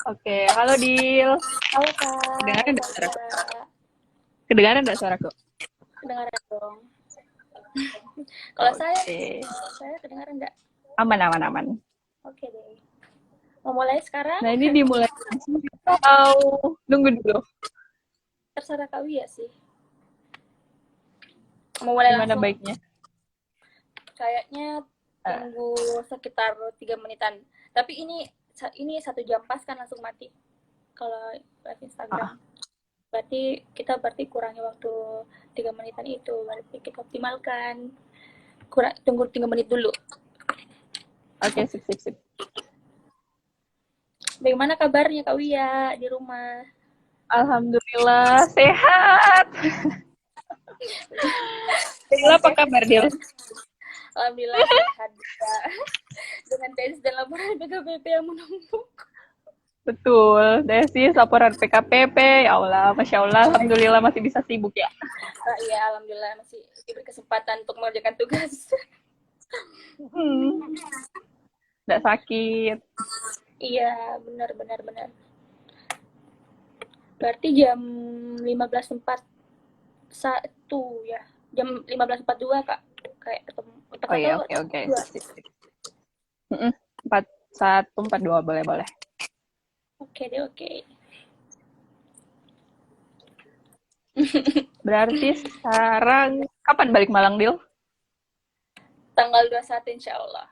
Oke, halo Dil. Halo Kak, halo Kedengaran nggak suaraku? Kak. Kedengaran nggak suaraku? Kedengaran dong. Kalau Oke, saya kedengaran nggak? aman, aman, aman. Oke deh. Mau mulai sekarang? Nah, ini dimulai langsung atau nunggu dulu? Terserah Kak Wia sih. Mau mulai Gimana langsung? baiknya? Kayaknya Eh, tunggu sekitar 3 menitan. Tapi ini 1 jam pas kan langsung mati. Kalau live ah, Instagram. Berarti kurangi waktu 3 menitan itu. Berarti kita optimalkan. Tunggu 3 menit dulu. oke, sip, sip, sip. Bagaimana kabarnya Kak Wia di rumah? Alhamdulillah, sehat. Dil, Dengan apa tesis kabar, Dil? dan alhamdulillah sehat juga. Dengan tesis dan laporan PKPP yang menumpuk. Betul, Desis, laporan PKPP. Ya Allah, Masya Allah, Alhamdulillah masih bisa sibuk ya. Iya, alhamdulillah masih diberi kesempatan untuk mengerjakan tugas. Hmm, nggak sakit. Iya, benar benar benar. Berarti jam 15.41 ya. Jam 15.42 Kak. Kayak ketemu Oh iya, 41 oke, oke, 2. sip, sip, sip. 41, 42, boleh, boleh. Oke deh, oke. Berarti sekarang kapan balik Malang, Dil? Tanggal 21 insya Allah.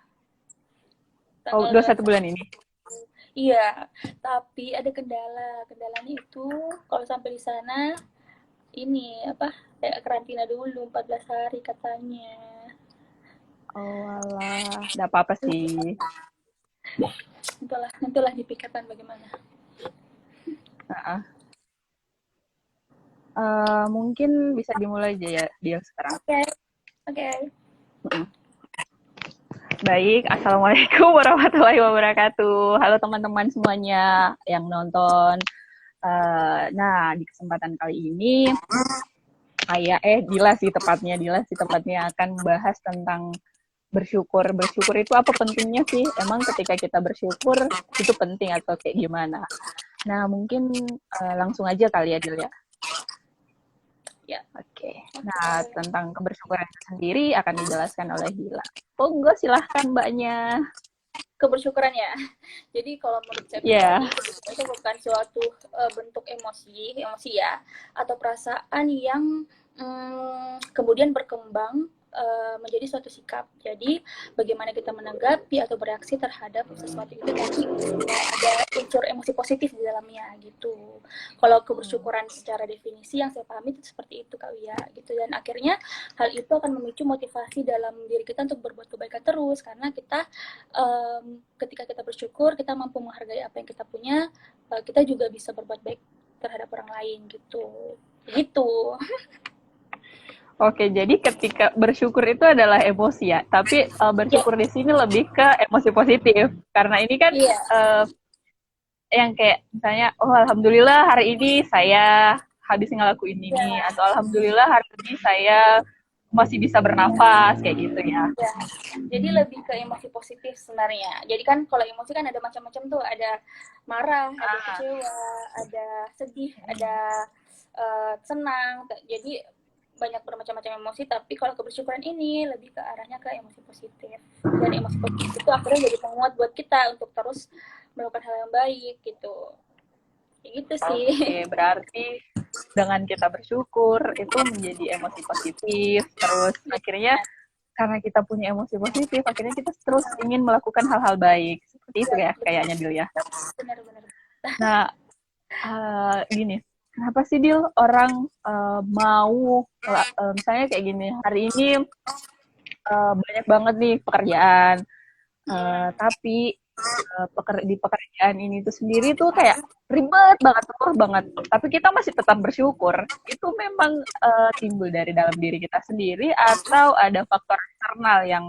Oh, Tanggal 21 21. bulan ini. Iya, tapi ada kendala. Kendalanya itu kalau sampai di sana ini apa kayak karantina dulu 14 hari katanya. Oh alah, nggak apa-apa sih. Nantilah dipikirkan bagaimana. Nah, mungkin bisa dimulai aja ya dia sekarang. Oke, oke. Baik, Assalamualaikum warahmatullahi wabarakatuh. Halo teman-teman semuanya yang nonton. Nah, di kesempatan kali ini, Dila sih tepatnya akan membahas tentang bersyukur. Bersyukur itu apa pentingnya sih? Emang ketika kita bersyukur, itu penting atau kayak gimana? Nah, mungkin langsung aja kali ya, Dil ya. Ya, Oke. Nah, oke. tentang kebersyukuran itu sendiri akan dijelaskan oleh Dila. Monggo silahkan Mbaknya. Kebersyukuran ya. Jadi kalau menurut saya Ya, pribadi, kebersyukuran itu bukan suatu bentuk emosi ya, atau perasaan yang kemudian berkembang menjadi suatu sikap. Jadi bagaimana kita menanggapi atau bereaksi terhadap sesuatu itu tadi ada unsur emosi positif di dalamnya gitu. Kalau kebersyukuran secara definisi yang saya pahami itu seperti itu Kak Wia gitu, dan akhirnya hal itu akan memicu motivasi dalam diri kita untuk berbuat kebaikan terus karena kita ketika kita bersyukur kita mampu menghargai apa yang kita punya, kita juga bisa berbuat baik terhadap orang lain gitu. oke. Jadi ketika bersyukur itu adalah emosi ya, tapi Ya, bersyukur di sini lebih ke emosi positif. Karena ini kan iya, yang kayak misalnya, oh alhamdulillah hari ini saya habis ngelakuin ini, ya, atau alhamdulillah hari ini saya masih bisa bernafas kayak gitu ya. ya. Jadi lebih ke emosi positif sebenarnya. Jadi kan kalau emosi kan ada macam-macam tuh, ada marah, ada kecewa, ada sedih, ada senang. Jadi banyak bermacam-macam emosi, tapi kalau kebersyukuran ini lebih ke arahnya ke emosi positif. Dan emosi positif itu akhirnya jadi penguat buat kita untuk terus melakukan hal yang baik gitu. Kayak gitu sih. Oke, berarti dengan kita bersyukur itu menjadi emosi positif, terus akhirnya karena kita punya emosi positif, akhirnya kita terus ingin melakukan hal-hal baik. Seperti itu Ya, ya, betul. kayaknya Dil ya. Benar-benar. Nah, gini, kenapa sih Dil orang mau, misalnya kayak gini, hari ini banyak banget nih pekerjaan, tapi di pekerjaan ini tuh sendiri tuh kayak ribet banget, lelah banget, tapi kita masih tetap bersyukur. Itu memang timbul dari dalam diri kita sendiri atau ada faktor eksternal yang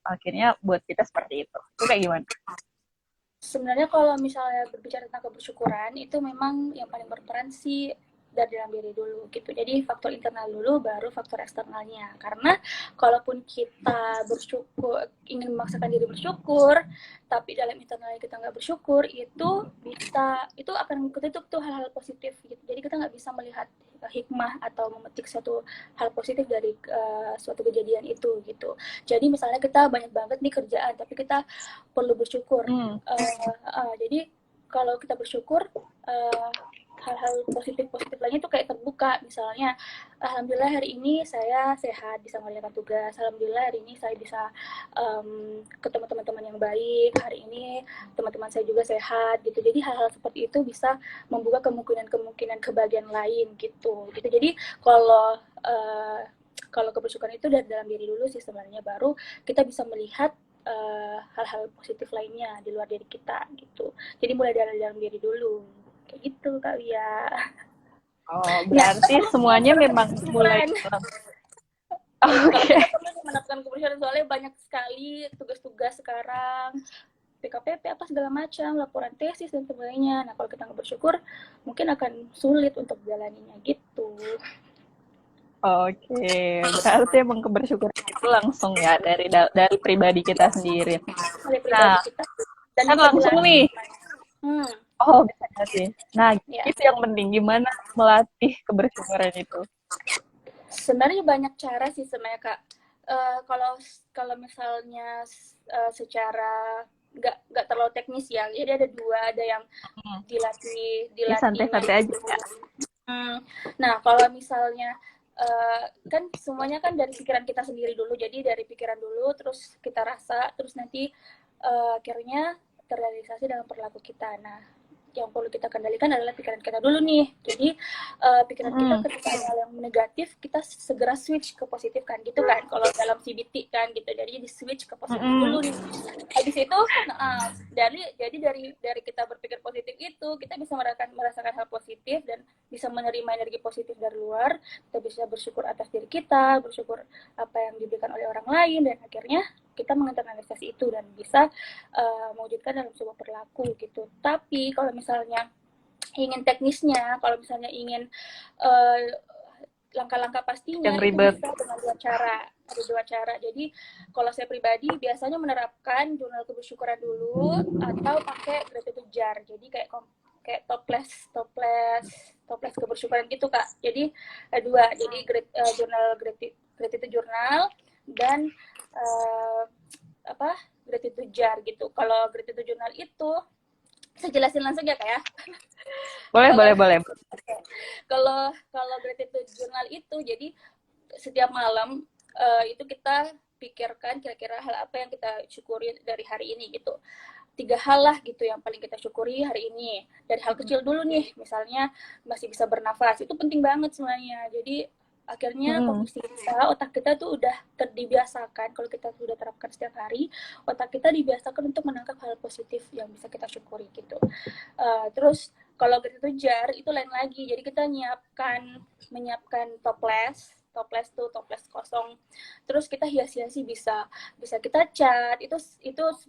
akhirnya buat kita seperti itu? Itu kayak gimana? Sebenarnya kalau misalnya berbicara tentang kebersyukuran itu memang yang paling berperan sih dari dalam diri dulu gitu. Jadi faktor internal dulu baru faktor eksternalnya. Karena kalaupun kita bersyukur, ingin memaksakan diri bersyukur, tapi dalam internalnya kita nggak bersyukur, itu akan ketutup tuh hal-hal positif gitu. Jadi kita nggak bisa melihat hikmah atau memetik suatu hal positif dari suatu kejadian itu gitu. Jadi misalnya kita banyak banget nih kerjaan, tapi kita perlu bersyukur. Jadi kalau kita bersyukur, hal-hal positif lainnya itu kayak terbuka. Misalnya, alhamdulillah hari ini saya sehat, bisa mengerjakan tugas. Alhamdulillah hari ini saya bisa ketemu teman-teman yang baik. Hari ini teman-teman saya juga sehat gitu. Jadi hal-hal seperti itu bisa membuka kemungkinan kebahagiaan lain gitu. Jadi kalau kebersyukuran itu dari dalam diri dulu sih sebenarnya, baru kita bisa melihat hal-hal positif lainnya di luar diri kita gitu. Jadi mulai dari dalam diri dulu. Kayak gitu kali ya. Oh, berarti semuanya memang mulai dalam. Oke. Kalau kita perlu menerapkan kebersihan, soalnya banyak sekali tugas-tugas sekarang, PKPP apa segala macam, laporan tesis dan sebagainya. Nah, kalau kita nggak bersyukur, mungkin akan sulit untuk jalaninya gitu. Oke, berarti emang kebersyukuran itu langsung ya dari pribadi kita sendiri. Dari pribadi kita. Dan kan langsung nih. Oh, bisa sih. Nah, itu yang penting. Gimana melatih kebersyukuran itu? Sebenarnya banyak cara sih sebenarnya, Kak. Kalau misalnya secara nggak terlalu teknis ya, jadi ada dua, ada yang dilatih santai-santai aja ya. Nah, kalau misalnya kan semuanya kan dari pikiran kita sendiri dulu, jadi dari pikiran dulu, terus kita rasa, terus nanti akhirnya terrealisasi dalam perilaku kita. Nah, yang perlu kita kendalikan adalah pikiran kita dulu nih. Jadi pikiran kita ketika ada hal yang negatif, kita segera switch ke positif kan, gitu kan. Kalau dalam CBT kan gitu, jadi di switch ke positif dulu nih. Habis itu, dari kita berpikir positif itu, kita bisa merasakan hal positif dan bisa menerima energi positif dari luar. Kita bisa bersyukur atas diri kita, bersyukur apa yang diberikan oleh orang lain, dan akhirnya kita menginternalisasi itu dan bisa mewujudkan dalam sebuah perilaku gitu. Tapi kalau misalnya ingin teknisnya, kalau misalnya ingin langkah-langkah pastinya, yang ribet, itu bisa dengan ada dua cara. Jadi kalau saya pribadi biasanya menerapkan jurnal kebersyukuran dulu atau pakai gratitude jar. Jadi kayak toples kebersyukuran gitu, Kak. Jadi dua, jadi jurnal gratitude journal dan gratitude jar gitu. Kalau gratitude journal itu saya jelasin langsung ya, Kak ya. Boleh. Kalau gratitude journal itu, jadi setiap malam itu kita pikirkan kira-kira hal apa yang kita syukuri dari hari ini gitu. 3 hal lah gitu yang paling kita syukuri hari ini. Dari hal kecil dulu nih, misalnya masih bisa bernafas, itu penting banget sebenarnya. Jadi akhirnya kondisi kita, otak kita tuh udah terbiasakan, kalau kita sudah terapkan setiap hari, otak kita dibiasakan untuk menangkap hal positif yang bisa kita syukuri gitu. Terus kalau gratitude jar itu lain lagi, jadi kita menyiapkan toples kosong, terus kita hias-hiasi, bisa kita cat, itu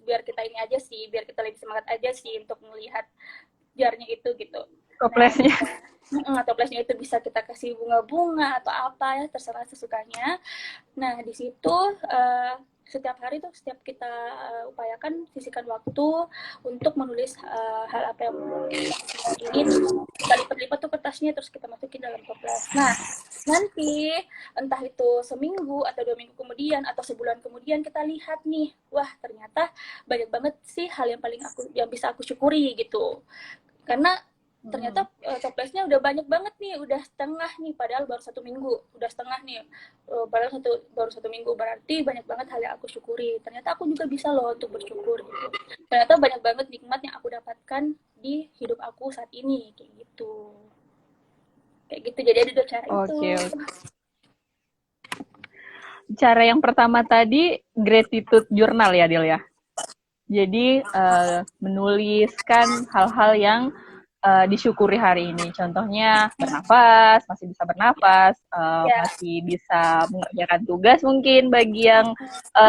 biar kita ini aja sih, biar kita lebih semangat aja sih untuk melihat jarnya itu gitu. Toplesnya. Toplesnya itu bisa kita kasih bunga-bunga atau apa ya, terserah sesukanya. Nah, di situ setiap hari tuh, setiap kita upayakan sisihkan waktu untuk menulis hal apa yang ingin, kita lipat-lipat tuh kertasnya, terus kita masukin dalam toples. Nah, nanti entah itu seminggu atau 2 minggu kemudian atau sebulan kemudian, kita lihat nih, wah ternyata banyak banget sih hal yang bisa aku syukuri gitu. Karena ternyata toplesnya udah banyak banget nih, udah setengah nih, padahal baru 1 minggu, udah setengah nih, padahal baru satu minggu, berarti banyak banget hal yang aku syukuri. Ternyata aku juga bisa loh untuk bersyukur gitu. Ternyata banyak banget nikmat yang aku dapatkan di hidup aku saat ini, kayak gitu. Jadi ada 2 cara itu. Cara yang pertama tadi gratitude journal ya, Dil ya. Jadi menuliskan hal-hal yang disyukuri hari ini. Contohnya bernafas, masih bisa bernafas, masih bisa mengerjakan tugas mungkin bagi yang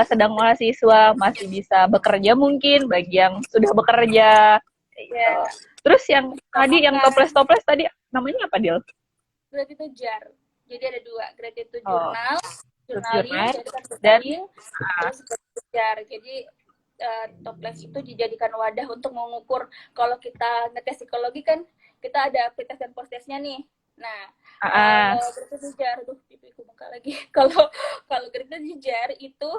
sedang mahasiswa, masih bisa bekerja mungkin bagi yang sudah bekerja. Terus yang tadi yang toples tadi namanya apa, Dil? gratitude jar. Jadi ada 2, gratitude Oh, journaling, jurnal jadi kan dan journaling, terus gratitude jar. Jadi toples itu dijadikan wadah untuk mengukur. Kalau kita ngetes psikologi kan kita ada pretest dan post testnya nih. Nah, gratitude jar, pipiku buka lagi. Kalau gratitude jar itu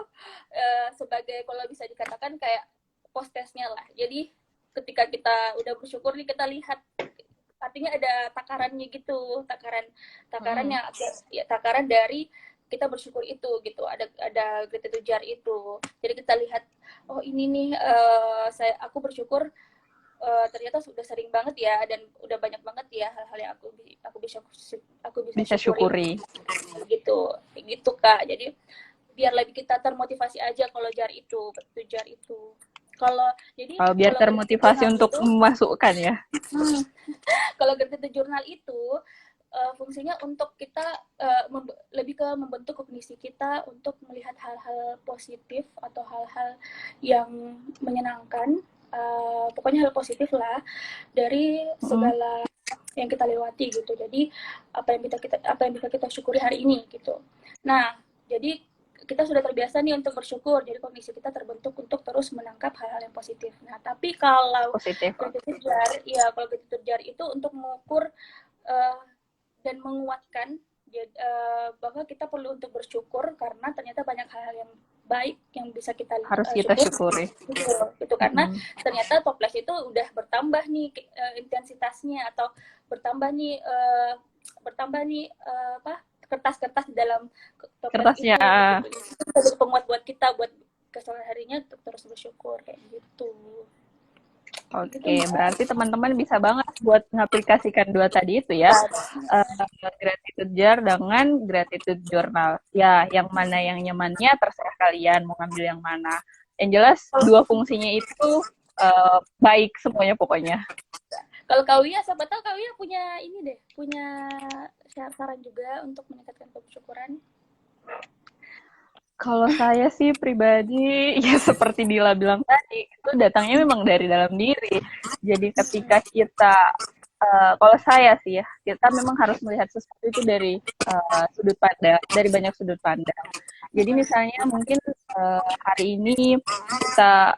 sebagai, kalau bisa dikatakan kayak post testnya lah. Jadi ketika kita udah bersyukur nih, kita lihat artinya ada takarannya gitu, takaran yang ya, takaran dari kita bersyukur itu gitu, ada gratitude jar itu. Jadi kita lihat, oh ini nih aku bersyukur ternyata sudah sering banget ya, dan udah banyak banget ya hal-hal yang aku bisa syukuri gitu Kak. Jadi biar lebih kita termotivasi aja kalau jar itu. Kalau biar Kalau termotivasi untuk memasukkan ya. Kalau gratitude journal itu fungsinya untuk kita lebih ke membentuk kognisi kita untuk melihat hal-hal positif atau hal-hal yang menyenangkan, pokoknya hal positif lah dari segala yang kita lewati gitu. Jadi apa yang bisa kita syukuri hari ini gitu. Nah, jadi kita sudah terbiasa nih untuk bersyukur, jadi kondisi kita terbentuk untuk terus menangkap hal-hal yang positif. Nah, tapi kalau gratitude jar itu untuk mengukur dan menguatkan bahwa kita perlu untuk bersyukur karena ternyata banyak hal-hal yang baik yang bisa kita harus kita syukuri. Gitu karena ternyata toples itu udah bertambah nih intensitasnya, atau bertambah nih kertas-kertas di dalam kertasnya itu jadi penguat buat kita buat keseharian harinya terus bersyukur kayak gitu. Oke, berarti teman-teman bisa banget buat mengaplikasikan 2 tadi itu ya, gratitude jar dengan gratitude journal. Ya, yang mana yang nyamannya terserah kalian mau ngambil yang mana. Yang jelas 2 fungsinya itu baik semuanya pokoknya. Kalau Kawia, siapa tahu Kawia punya saran juga untuk meningkatkan kebersyukuran. Kalau saya sih pribadi, ya seperti Dila bilang tadi, itu datangnya memang dari dalam diri. Jadi ketika kita, kalau saya sih ya, kita memang harus melihat sesuatu itu dari sudut pandang, dari banyak sudut pandang. Jadi misalnya mungkin hari ini kita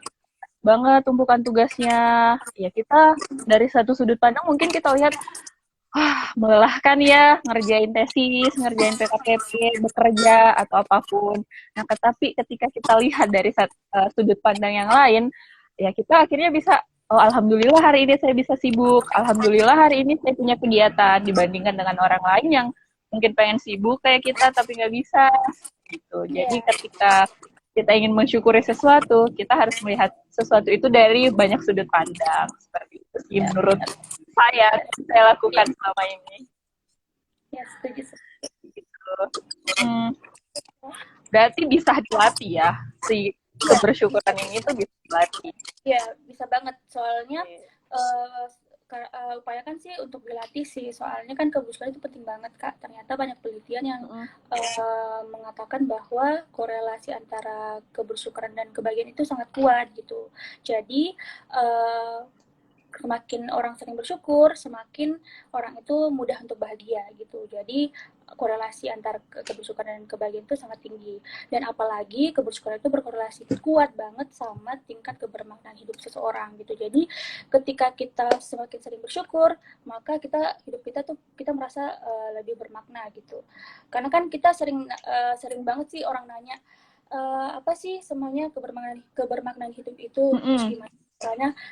banget tumpukan tugasnya, ya kita dari satu sudut pandang mungkin kita lihat, melelahkan ya ngerjain tesis, ngerjain PKPP, bekerja atau apapun. Nah, tetapi ketika kita lihat dari sudut pandang yang lain, ya kita akhirnya bisa, oh alhamdulillah hari ini saya bisa sibuk, alhamdulillah hari ini saya punya kegiatan dibandingkan dengan orang lain yang mungkin pengen sibuk kayak kita tapi nggak bisa gitu. Jadi ketika kita ingin mensyukuri sesuatu, kita harus melihat sesuatu itu dari banyak sudut pandang. Seperti itu sih menurut saya lakukan selama ini. Ya, setuju. Gitu. Berarti bisa dilatih ya, si kebersyukuran ini tuh bisa dilatih. Ya, bisa banget. Soalnya upayakan sih untuk dilatih sih. Soalnya kan kebersyukuran itu penting banget, Kak. Ternyata banyak penelitian yang mengatakan bahwa korelasi antara kebersyukuran dan kebahagiaan itu sangat kuat gitu. Jadi semakin orang sering bersyukur, semakin orang itu mudah untuk bahagia gitu. Jadi korelasi antara kebersyukuran dan kebahagiaan itu sangat tinggi. Dan apalagi kebersyukuran itu berkorelasi kuat banget sama tingkat kebermaknaan hidup seseorang gitu. Jadi ketika kita semakin sering bersyukur, maka hidup kita merasa lebih bermakna gitu. Karena kan kita sering banget sih orang nanya, apa sih semuanya kebermaknaan hidup itu, terus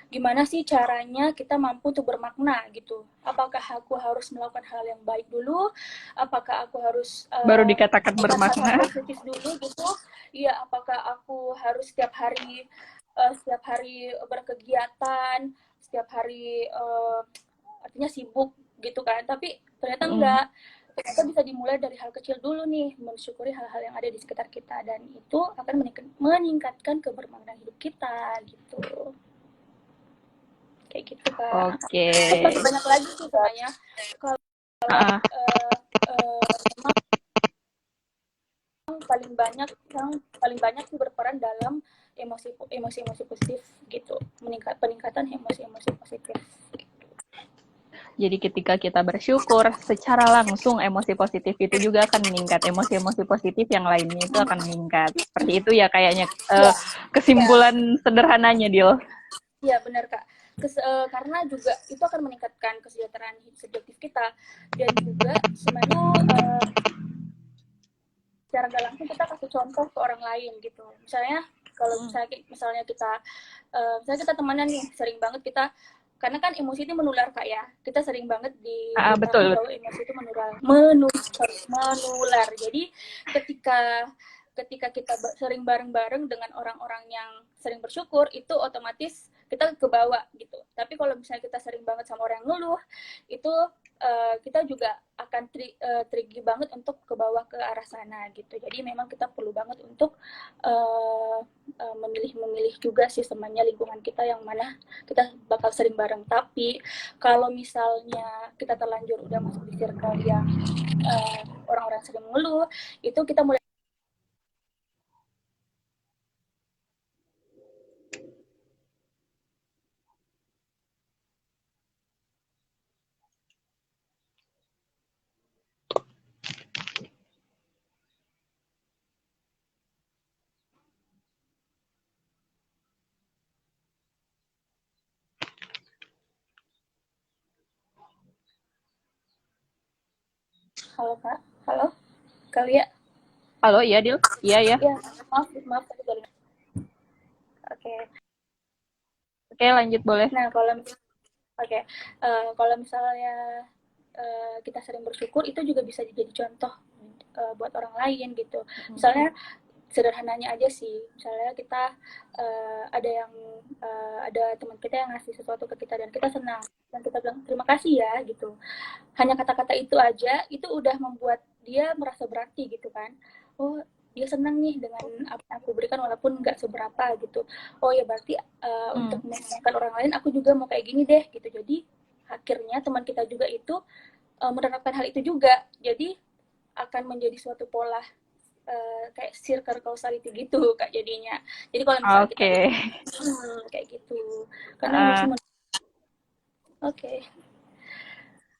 gimana sih caranya kita mampu untuk bermakna gitu. Apakah aku harus melakukan hal yang baik dulu? Apakah aku harus baru dikatakan bermakna positif dulu gitu? Iya, apakah aku harus setiap hari berkegiatan, setiap hari artinya sibuk gitu kan? Tapi ternyata enggak. Kita bisa dimulai dari hal kecil dulu nih, mensyukuri hal-hal yang ada di sekitar kita, dan itu akan meningkatkan kebermaknaan hidup kita gitu. Kayak gitu, Kak. Oke. Masih banyak lagi sih sebenarnya. Kalau paling banyak sih berperan dalam emosi positif gitu, peningkatan emosi positif. Jadi ketika kita bersyukur, secara langsung emosi positif itu juga akan meningkat. Emosi-emosi positif yang lainnya itu akan meningkat. Seperti itu ya kayaknya Ya, ya, kesimpulan sederhananya, Dil. ya benar Kak. Karena juga itu akan meningkatkan kesejahteraan subjektif kita dan juga sebenarnya secara nggak langsung kita kasih contoh ke orang lain gitu. Misalnya kalau misalnya kita misalnya kita temenan nih, sering banget kita, karena kan emosi itu menular Kak ya, kita sering banget diberitahu Betul. bahwa emosi itu menular. Jadi ketika ketika kita sering bareng-bareng dengan orang-orang yang sering bersyukur, itu otomatis kita kebawa gitu. Tapi kalau misalnya kita sering banget sama orang yang ngeluh, itu kita juga akan tricky banget untuk ke bawah ke arah sana gitu. Jadi memang kita perlu banget untuk memilih juga sih semuanya lingkungan kita yang mana kita bakal sering bareng. Tapi kalau misalnya kita terlanjur udah masuk di circle yang orang-orang sering mengeluh, itu kita mulai. Halo Kak, halo kali ya. Halo, iya, Dil? Iya, ya. Ya, maaf tadi dari. Oke. Oke, lanjut boleh. Nah, kalau misalnya kita sering bersyukur, itu juga bisa jadi contoh buat orang lain gitu. Misalnya sederhananya aja sih, misalnya kita ada teman kita yang ngasih sesuatu ke kita dan kita senang dan kita bilang terima kasih ya gitu. Hanya kata-kata itu aja itu udah membuat dia merasa berarti gitu kan. Oh, dia senang nih dengan apa yang aku berikan walaupun nggak seberapa gitu. Oh ya berarti untuk menyenangkan orang lain aku juga mau kayak gini deh gitu. Jadi akhirnya teman kita juga itu menerapkan hal itu juga. Jadi akan menjadi suatu pola kayak circle causality gitu Kak jadinya. Jadi kalau misalnya kita kayak gitu. Karena emosi Oke.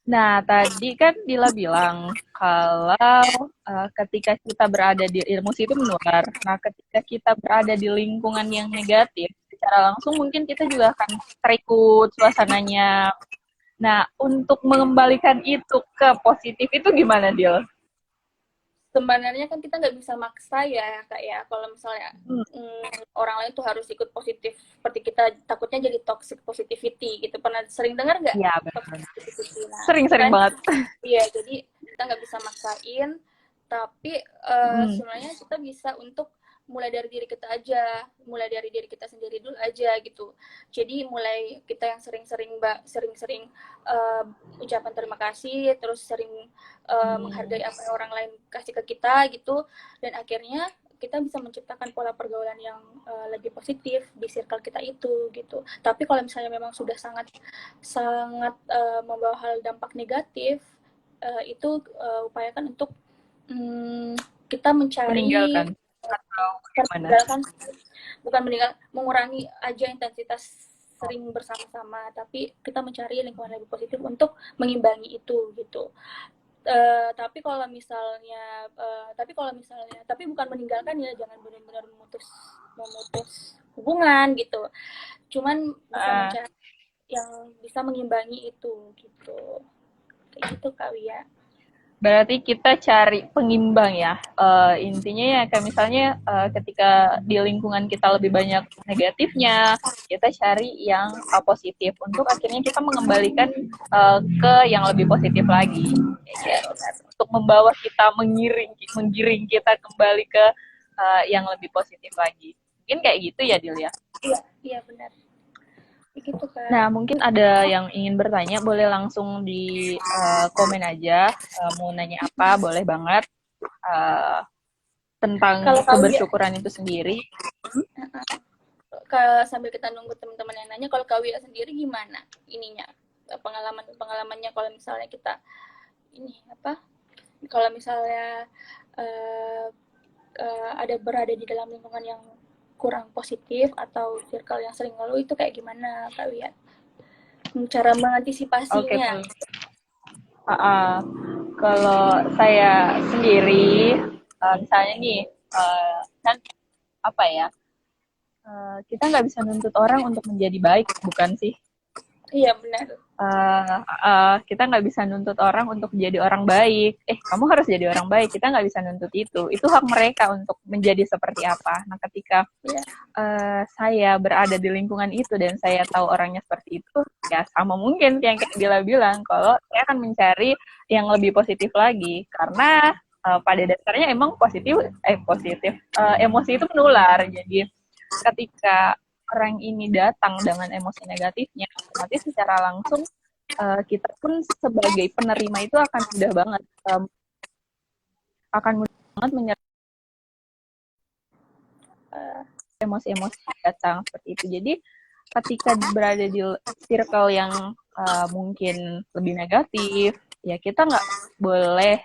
Nah, tadi kan Dila bilang kalau ketika kita berada di emosi itu menular. Nah, ketika kita berada di lingkungan yang negatif, secara langsung mungkin kita juga akan terikut suasananya. Nah, untuk mengembalikan itu ke positif itu gimana, Dil? Sebenarnya kan kita nggak bisa maksa ya Kak ya. Kalau misalnya orang lain tuh harus ikut positif seperti kita, takutnya jadi toxic positivity gitu. Pernah sering dengar nggak Iya, toxic benar. positivity? Nah itu Sering-sering kan banget. iya, jadi kita nggak bisa maksain, tapi sebenarnya kita bisa untuk mulai dari diri kita aja, mulai dari diri kita sendiri dulu aja gitu. Jadi mulai kita yang sering-sering ucapan terima kasih, terus sering menghargai apa yang orang lain kasih ke kita gitu, dan akhirnya kita bisa menciptakan pola pergaulan yang lebih positif di circle kita itu gitu. Tapi kalau misalnya memang sudah sangat membawa hal dampak negatif, itu upayakan untuk kita mencari Meninggalkan atau bagaimana? meninggalkan, bukan mengurangi aja intensitas sering bersama-sama, tapi kita mencari lingkungan lebih positif untuk mengimbangi itu gitu. Tapi bukan meninggalkan ya, jangan benar-benar memutus hubungan gitu. Cuman bisa mencari yang bisa mengimbangi itu gitu. Kayak gitu Kak Wia. Berarti kita cari pengimbang ya. Intinya ya kayak misalnya ketika di lingkungan kita lebih banyak negatifnya, kita cari yang positif untuk akhirnya kita mengembalikan ke yang lebih positif lagi. Ya, untuk membawa kita menggiring kita kembali ke yang lebih positif lagi. Mungkin kayak gitu ya, Dil ya. Iya benar. Gitu Kak. Nah, mungkin ada yang ingin bertanya, boleh langsung di komen aja. Mau nanya apa, boleh banget. Tentang Kalau kebersyukuran itu sendiri. sambil kita nunggu teman-teman yang nanya, kalau Kak Wia sendiri gimana ininya, pengalamannya kalau misalnya kita ini apa, kalau misalnya ada berada di dalam lingkungan yang kurang positif atau circle yang sering ngeluh, itu kayak gimana Kak Wia? cara Oke, mengantisipasinya. kalau saya sendiri, misalnya nih, kan apa ya, kita nggak bisa nuntut orang untuk menjadi baik, bukan sih? Iya benar. Kita nggak bisa nuntut orang untuk jadi orang baik. Kamu harus jadi orang baik. Kita nggak bisa nuntut itu. Itu hak mereka untuk menjadi seperti apa. Nah, ketika Iya. saya berada di lingkungan itu dan saya tahu orangnya seperti itu, ya sama mungkin yang kayak Dila bilang, kalau saya akan mencari yang lebih positif lagi. Karena pada dasarnya emang positif. Emosi itu menular. Jadi ketika orang ini datang dengan emosi negatifnya, otomatis secara langsung kita pun sebagai penerima itu akan mudah banget menyerap emosi-emosi yang datang seperti itu. Jadi ketika berada di circle yang mungkin lebih negatif, ya kita nggak boleh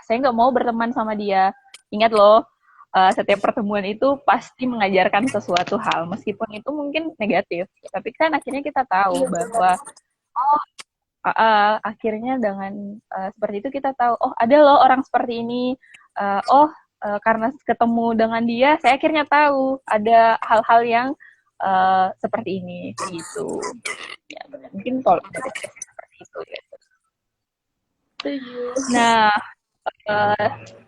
saya nggak mau berteman sama dia. Ingat loh, setiap pertemuan itu pasti mengajarkan sesuatu hal, meskipun itu mungkin negatif. Tapi kan akhirnya kita tahu bahwa akhirnya dengan seperti itu kita tahu, oh ada loh orang seperti ini. Karena ketemu dengan dia, saya akhirnya tahu ada hal-hal yang seperti ini, gitu. Ya, mungkin kalau dari saya seperti itu. Gitu. Nah,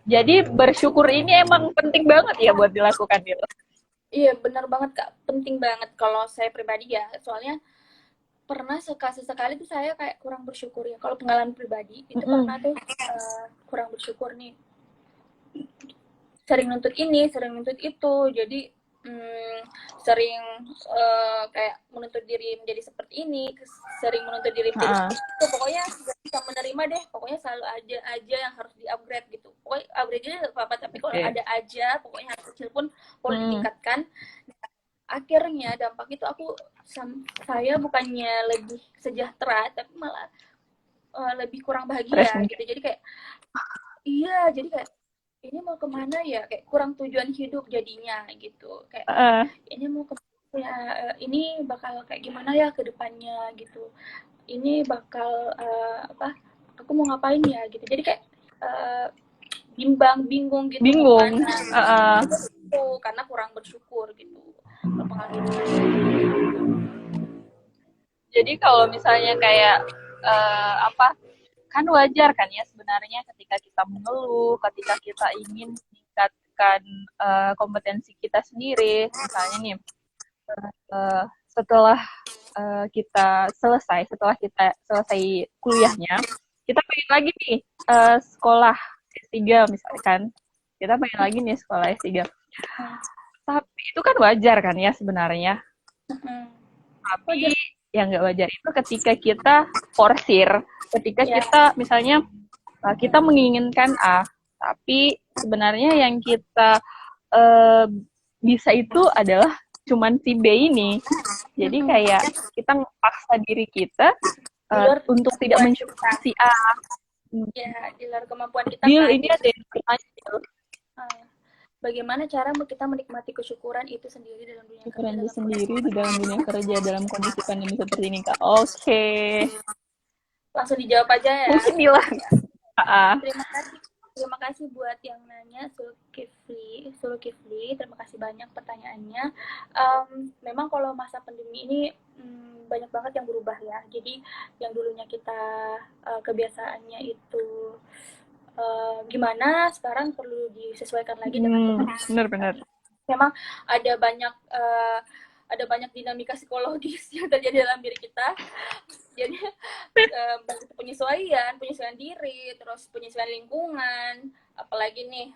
jadi bersyukur ini emang penting banget ya buat dilakukan gitu. Iya benar banget Kak, penting banget kalau saya pribadi ya, soalnya pernah sekali tuh saya kayak kurang bersyukur ya. Kalau pengalaman pribadi itu pernah tuh kurang bersyukur nih, sering nuntut ini, sering nuntut itu, jadi sering kayak menuntut diri menjadi seperti ini, sering menuntut diri menjadi seperti itu. Pokoknya gak bisa menerima deh, pokoknya selalu aja yang harus di-upgrade gitu. Pokoknya upgrade-nya apa-apa, tapi kalau ada aja, pokoknya hal kecil pun perlu ditingkatkan. Akhirnya dampak itu saya bukannya lebih sejahtera, tapi malah lebih kurang bahagia gitu. Jadi kayak iya, jadi kayak ini mau kemana ya, kayak kurang tujuan hidup jadinya gitu, kayak ini mau kemana ya, ini bakal kayak gimana ya ke depannya gitu, ini bakal aku mau ngapain ya gitu. Jadi kayak bingung gitu, gitu, karena kurang bersyukur gitu. Jadi kalau misalnya kayak kan wajar kan ya sebenarnya ketika kita mengeluh, ketika kita ingin meningkatkan kompetensi kita sendiri, misalnya nih setelah kita selesai kuliahnya, kita pengen lagi nih sekolah S3 misalkan, kita pengen lagi nih sekolah S3. Tapi itu kan wajar kan ya sebenarnya. Tapi yang nggak wajar itu ketika kita forsir, ketika kita misalnya kita menginginkan A, tapi sebenarnya yang kita bisa itu adalah cuman si B ini. Jadi kayak kita memaksa diri kita untuk tidak mensyukuri si A. Ya, di luar kemampuan kita. Deal ini ada yang bertanya. Bagaimana cara kita menikmati kesyukuran itu sendiri dalam dunia kerja? Itu sendiri di dalam dunia kerja dalam kondisi pandemi seperti ini, Kak. Oke. Langsung dijawab aja ya. Mungkin bilang. Terima kasih buat yang nanya, Sulkifli. Terima kasih banyak pertanyaannya. Memang kalau masa pandemi ini banyak banget yang berubah ya. Jadi yang dulunya kita kebiasaannya itu gimana, sekarang perlu disesuaikan lagi dengan benar-benar. Memang ada banyak dinamika psikologis yang terjadi dalam diri kita. Jadi penyesuaian diri, terus penyesuaian lingkungan, apalagi nih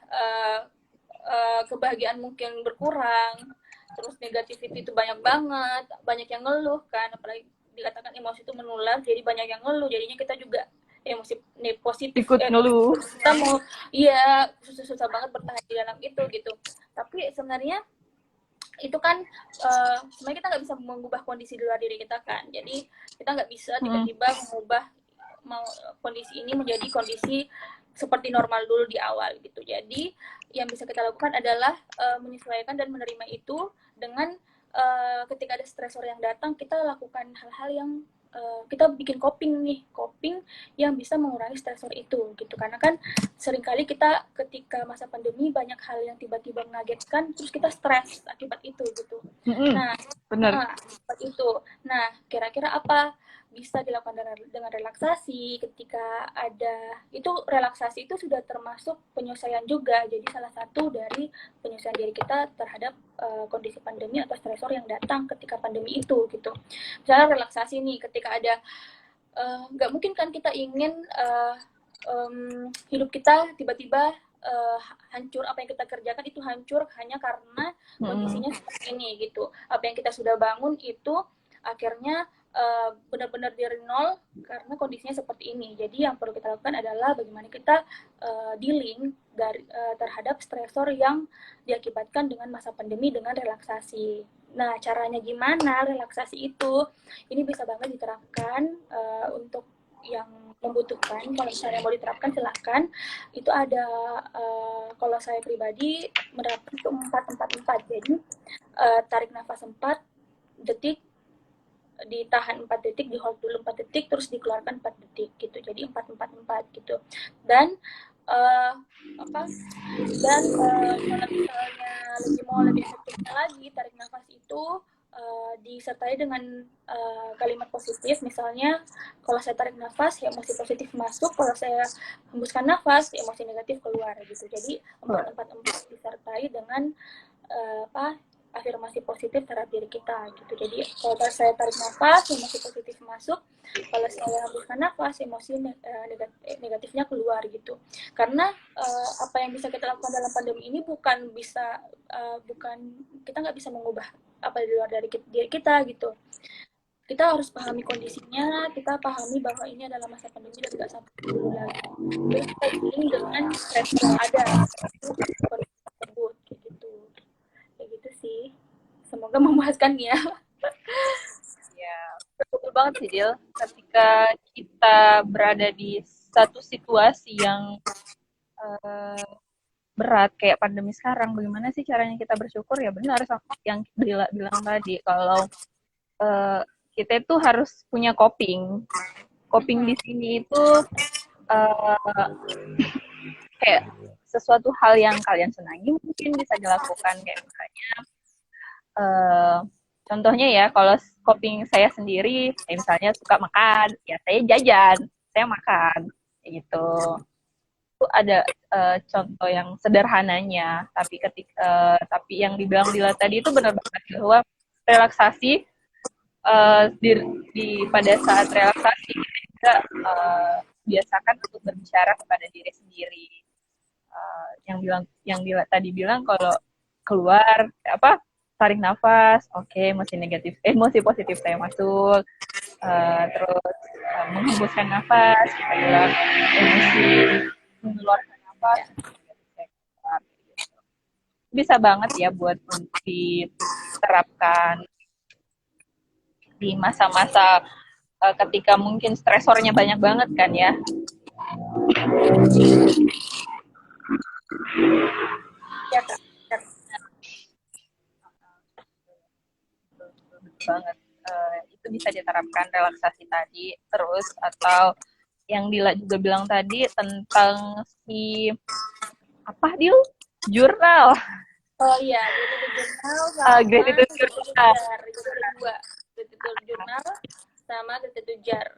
kebahagiaan mungkin berkurang, terus negativity itu banyak banget, banyak yang ngeluh kan, apalagi dikatakan emosi itu menular, jadi banyak yang ngeluh, jadinya kita juga emosi positif ikut ngeluh. Kita mau susah banget bertahan di dalam itu gitu. Tapi sebenarnya itu kan sebenarnya kita nggak bisa mengubah kondisi di luar diri kita kan. Jadi kita nggak bisa tiba-tiba mengubah kondisi ini menjadi kondisi seperti normal dulu di awal gitu. Jadi yang bisa kita lakukan adalah menyesuaikan dan menerima itu dengan ketika ada stresor yang datang, kita lakukan hal-hal yang kita bikin coping yang bisa mengurangi stresor itu gitu. Karena kan seringkali kita ketika masa pandemi banyak hal yang tiba-tiba mengagetkan, terus kita stres akibat itu gitu. Nah, akibat itu. Nah, kira-kira apa bisa dilakukan dengan relaksasi ketika ada itu, relaksasi itu sudah termasuk penyelesaian juga, jadi salah satu dari penyelesaian diri kita terhadap kondisi pandemi atau stresor yang datang ketika pandemi itu gitu. Misalnya relaksasi nih, ketika ada nggak mungkin kan kita ingin hidup kita tiba-tiba hancur, apa yang kita kerjakan itu hancur hanya karena kondisinya seperti ini gitu. Apa yang kita sudah bangun itu akhirnya benar-benar dari nol karena kondisinya seperti ini. Jadi yang perlu kita lakukan adalah bagaimana kita dealing dari terhadap stresor yang diakibatkan dengan masa pandemi dengan relaksasi. Nah, caranya gimana relaksasi itu? Ini bisa banget diterapkan untuk yang membutuhkan. Kalau misalnya mau diterapkan silahkan. Itu ada kalau saya pribadi menerapkan itu 4-4-4. Jadi tarik nafas 4 detik, ditahan 4 detik, di hold dulu 4 detik, terus dikeluarkan 4 detik gitu. Jadi 4-4-4 gitu. Dan kalau misalnya mau lebih efektifnya lagi, tarik nafas itu disertai dengan kalimat positif. Misalnya kalau saya tarik nafas, emosi positif masuk. Kalau saya hembuskan nafas, emosi negatif keluar gitu. Jadi 4-4-4 disertai dengan afirmasi positif terhadap diri kita gitu. Jadi kalau saya tarik nafas, emosi positif masuk. Kalau saya hembuskan nafas, emosi negatifnya keluar gitu. Karena apa yang bisa kita lakukan dalam pandemi ini bukan kita nggak bisa mengubah apa di luar dari diri kita gitu. Kita harus pahami kondisinya, kita pahami bahwa ini adalah masa pandemi dan nggak sampai dulu lagi. Terus kita dealing dengan stres yang ada tersebut gitu. Kayak gitu sih. Semoga memuaskan ya. Ya, betul banget sih, Dil. Ketika kita berada di satu situasi yang berat kayak pandemi sekarang, bagaimana sih caranya kita bersyukur? Ya benar yang Dila bilang tadi, kalau kita itu harus punya coping. Coping di sini itu kayak sesuatu hal yang kalian senangi mungkin bisa dilakukan, kayak misalnya contohnya ya, kalau coping saya sendiri, misalnya suka makan, ya saya jajan, saya makan, kayak gitu. Itu ada contoh yang sederhananya, tapi yang dibilang Dila tadi itu benar banget, bahwa relaksasi pada saat relaksasi kita juga biasakan untuk berbicara kepada diri sendiri. Yang Dila tadi bilang, kalau keluar tarik nafas, oke, emosi positif saya masuk, terus menghembuskan nafas, kita bilang emosi, mengeluarkan nafas, bisa banget ya buat diterapkan di masa-masa ketika mungkin stresornya banyak banget kan ya. Ya Kak. Banget. Itu bisa diterapkan relaksasi tadi. Terus atau yang Dila juga bilang tadi tentang si jurnal. Oh iya, gratitude journal sama gratitude jurnal sama gratitude jar.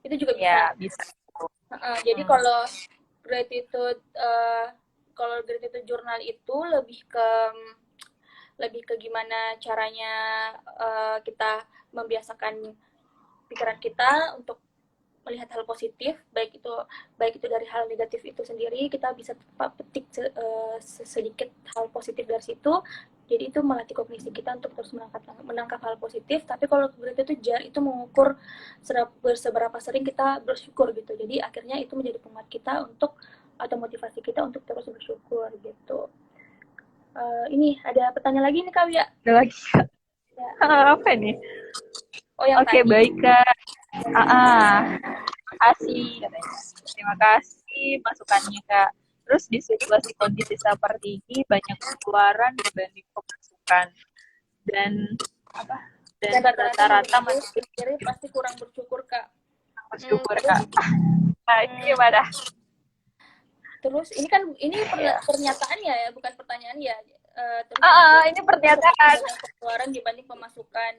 Itu juga bisa. Ya, bisa. Jadi kalau gratitude jurnal itu lebih ke gimana caranya kita membiasakan pikiran kita untuk melihat hal positif, baik itu dari hal negatif itu sendiri, kita bisa petik sedikit hal positif dari situ. Jadi itu melatih kognisi kita untuk terus menangkap hal positif. Tapi kalau gratitude itu jar, itu mengukur seberapa sering kita bersyukur gitu. Jadi akhirnya itu menjadi penguat kita atau motivasi kita untuk terus bersyukur gitu. Ini ada pertanyaan lagi nih Kak Wia. Ada lagi. Ya. Apa nih? Oke, baik Kak. Terima kasih masukannya Kak. Terus di situasi kondisi seperti ini banyak pengeluaran dibanding pemasukan. dan apa Dan dan rata-rata rata-rata menurutku masih sendiri pasti kurang bersyukur Kak. bersyukur Terus Kak. Nah, ini hmm, gimana? terus ini kan ini Ya. pernyataan ya bukan pertanyaan ya. Terus juga Ini pernyataan. banyak pengeluaran dibanding pemasukan.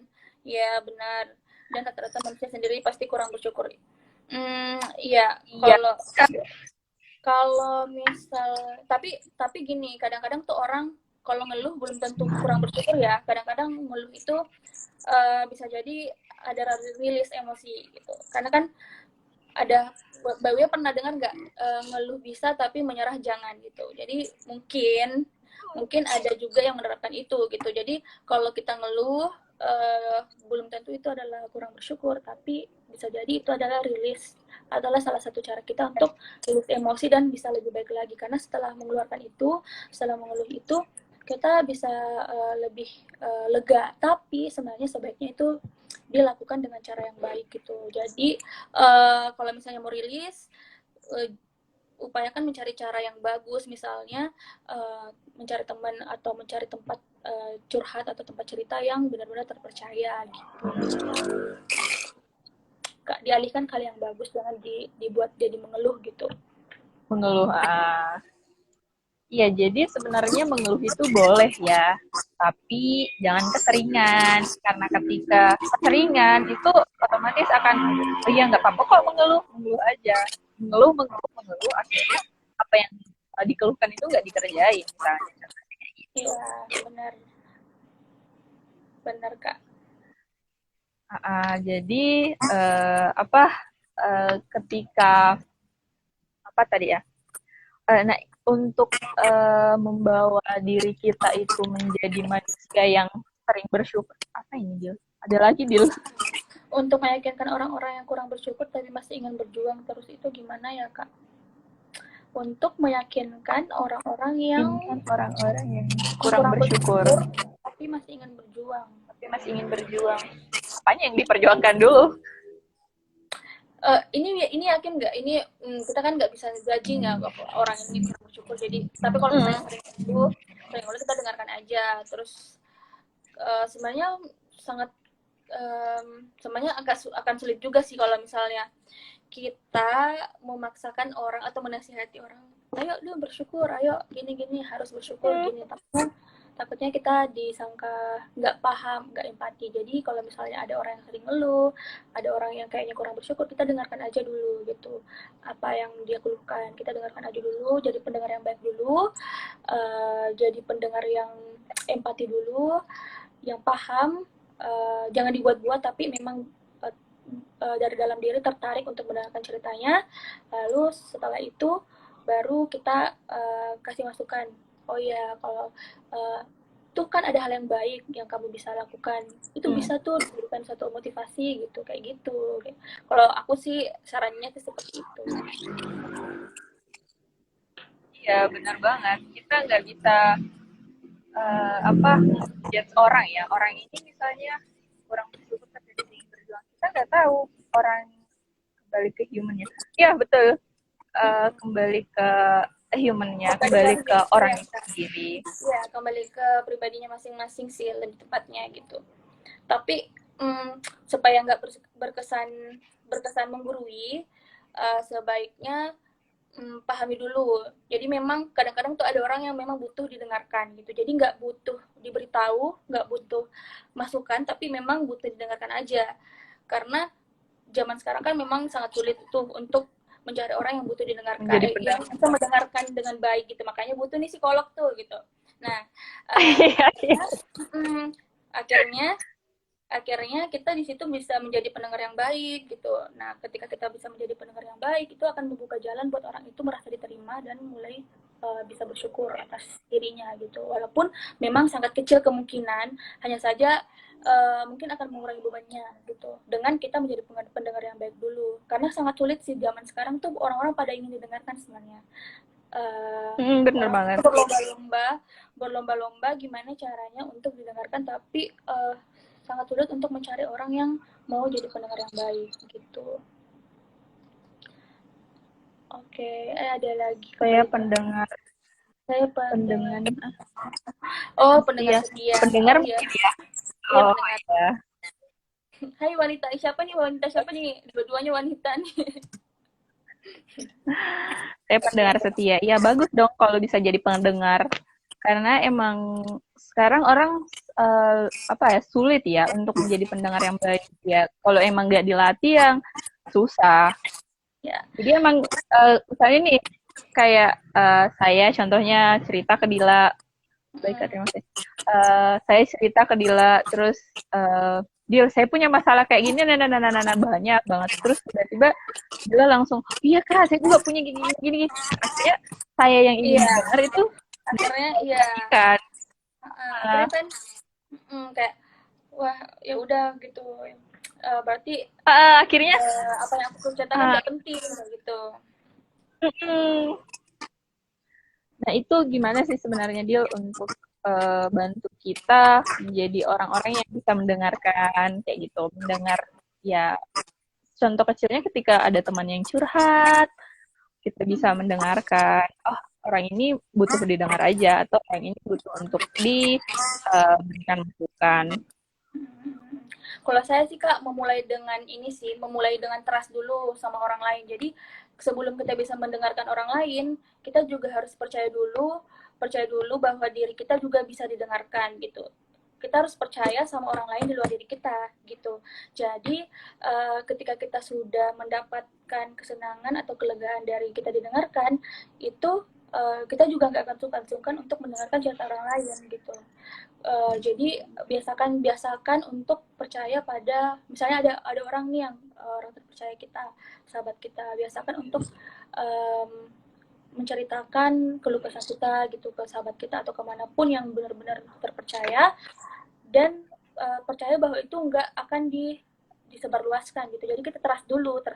Ya benar. Dan rata-rata manusia sendiri pasti kurang bersyukur. Ya Iya. kalau kalau misal tapi gini kadang-kadang tuh orang kalau ngeluh belum tentu kurang bersyukur ya. Kadang-kadang ngeluh itu bisa jadi ada rilis emosi gitu. Karena kan ada Mbak Wia pernah dengar nggak ngeluh bisa tapi menyerah jangan gitu. Jadi mungkin ada juga yang menerapkan itu gitu. Jadi kalau kita ngeluh belum tentu itu adalah kurang bersyukur, tapi bisa jadi itu adalah rilis adalah salah satu cara kita untuk rilis emosi dan bisa lebih baik lagi karena setelah mengeluarkan itu, setelah mengeluh itu kita bisa lebih lega. Tapi sebenarnya sebaiknya itu dilakukan dengan cara yang baik gitu. Jadi kalau misalnya mau rilis upayakan mencari cara yang bagus, misalnya mencari teman atau mencari tempat curhat atau tempat cerita yang benar-benar terpercaya gitu. Dialihkan ke hal yang bagus, jangan dibuat jadi mengeluh gitu. Mengeluh. Iya, jadi sebenarnya mengeluh itu boleh ya, tapi jangan keseringan. Karena ketika keseringan itu otomatis akan, oh iya nggak apa-apa kok mengeluh, mengeluh aja. Mengeluh, mengeluh, mengeluh, akhirnya apa yang dikeluhkan itu nggak dikerjain misalnya. Iya, benar. Benar, Kak. Jadi apa ketika apa tadi ya? Nah, untuk membawa diri kita itu menjadi manusia yang sering bersyukur. Apa ini, Dil? Ada lagi, Dil? Untuk meyakinkan orang-orang yang kurang bersyukur tapi masih ingin berjuang terus itu gimana ya, Kak? Untuk meyakinkan orang-orang yang Orang-orang yang kurang bersyukur, tapi masih ingin berjuang. tapi masih ingin berjuang. Apanya yang diperjuangkan dulu? Ini yakin nggak ini kita kan nggak bisa judging ya orang ini kurang bersyukur jadi tapi kalau misalnya sering oleh kita dengarkan aja terus sebenarnya sangat sebenarnya akan sulit juga sih kalau misalnya kita memaksakan orang atau menasihati orang ayo lu bersyukur ayo gini harus bersyukur gini takutnya kita disangka nggak paham, nggak empati. Jadi kalau misalnya ada orang yang sering ngeluh, ada orang yang kayaknya kurang bersyukur, kita dengarkan aja dulu gitu. Apa yang dia keluhkan, kita dengarkan aja dulu, jadi pendengar yang baik dulu, jadi pendengar yang empati dulu, yang paham, jangan dibuat-buat tapi memang dari dalam diri tertarik untuk mendengarkan ceritanya. Lalu setelah itu baru kita kasih masukan. Oh ya, kalau tuh kan ada hal yang baik yang kamu bisa lakukan. Itu bisa tuh diberikan satu motivasi gitu, kayak gitu. Kalau aku sih sarannya sih seperti itu. Iya, benar banget. Kita nggak bisa apa judge orang ya. Orang ini misalnya kurang bersyukur tapi dia ingin berjuang. Kita nggak tahu orang kembali ke humannya. Iya, betul. Kembali ke humannya, kembali ke orang itu sendiri. Ya, kembali ke pribadinya masing-masing sih lebih tepatnya gitu. Tapi supaya nggak berkesan menggurui, sebaiknya pahami dulu. Jadi memang kadang-kadang tuh ada orang yang memang butuh didengarkan gitu. Jadi nggak butuh diberitahu, nggak butuh masukan, tapi memang butuh didengarkan aja. Karena zaman sekarang kan memang sangat sulit tuh untuk mencari orang yang butuh didengarkan, yang bisa mendengarkan dengan baik gitu. Makanya butuh nih psikolog tuh gitu. Nah, akhirnya kita di situ bisa menjadi pendengar yang baik gitu. Nah, ketika kita bisa menjadi pendengar yang baik, itu akan membuka jalan buat orang itu merasa diterima dan mulai bisa bersyukur atas dirinya gitu. Walaupun memang sangat kecil kemungkinan, hanya saja mungkin akan mengurangi bebannya gitu. Dengan kita menjadi pendengar yang baik dulu. Karena sangat sulit sih zaman sekarang tuh orang-orang pada ingin didengarkan sebenarnya. Bener banget. Berlomba-lomba gimana caranya untuk didengarkan, tapi sangat sulit untuk mencari orang yang mau jadi pendengar yang baik gitu. Oke, ada lagi. Saya pendengar. Saya pendengar. Oh, pendengar setia. Pendengar ya. Iya Oh mendengar. ya. Hai wanita, siapa nih wanita siapa nih? Dua-duanya wanita nih. Saya pendengar setia. Ya bagus dong kalau bisa jadi pendengar. Karena emang sekarang orang apa ya sulit ya untuk menjadi pendengar yang baik ya. Kalau emang nggak dilatih yang susah. Ya. Jadi emang misalnya nih kayak saya contohnya cerita ke Dila. Baik Kak, terima kasih. Saya cerita ke Dila terus Dil, saya punya masalah kayak gini, banyak banget. Terus tiba-tiba Dila langsung, iya Kak, saya juga punya gini. Artinya saya yang ingin Iya, mendengar itu akhirnya iya. kan. Akhirnya kan kayak wah ya udah gitu. Berarti Akhirnya, apa yang aku ceritakan uh, nggak penting gitu. nah itu gimana sih sebenarnya Dil untuk bantu kita menjadi orang-orang yang bisa mendengarkan kayak gitu, mendengar ya contoh kecilnya ketika ada teman yang curhat, kita bisa mendengarkan, oh orang ini butuh didengar aja, atau orang ini butuh untuk diberikan masukan. Kalau saya sih Kak memulai dengan ini sih, memulai dengan trust dulu sama orang lain. Jadi sebelum kita bisa mendengarkan orang lain, kita juga harus percaya dulu bahwa diri kita juga bisa didengarkan gitu. Kita harus percaya sama orang lain di luar diri kita gitu. Jadi ketika kita sudah mendapatkan kesenangan atau kelegaan dari kita didengarkan, itu kita juga nggak akan sungkan-sungkan untuk mendengarkan cerita orang lain gitu. Jadi biasakan untuk percaya pada misalnya ada orang nih yang orang terpercaya kita, sahabat kita, biasakan untuk menceritakan keluh kesah kita gitu ke sahabat kita atau kemanapun yang benar-benar terpercaya, dan percaya bahwa itu nggak akan disebarluaskan gitu. Jadi kita trust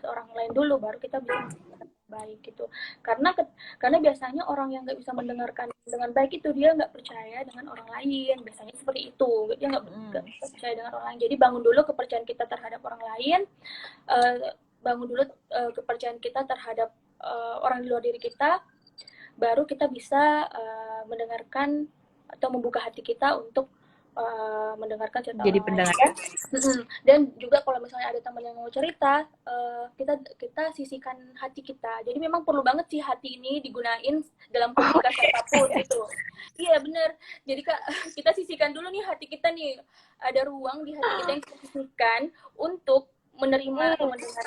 orang lain dulu, baru kita bisa baik gitu. Karena biasanya orang yang nggak bisa mendengarkan dengan baik itu dia nggak percaya dengan orang lain, biasanya seperti itu, dia nggak percaya dengan orang lain. Jadi bangun dulu kepercayaan kita terhadap orang lain, bangun dulu kepercayaan kita terhadap orang di luar diri kita, baru kita bisa mendengarkan atau membuka hati kita untuk mendengarkan cerita Jadi orang lain. pendengar. Dan juga kalau misalnya ada teman yang mau cerita, kita sisihkan hati kita. Jadi memang perlu banget sih hati ini digunain dalam komunikasi apapun gitu. Iya benar. Jadi Kak, kita sisihkan dulu nih hati kita nih. Ada ruang di hati kita yang kita sisihkan untuk menerima atau mendengar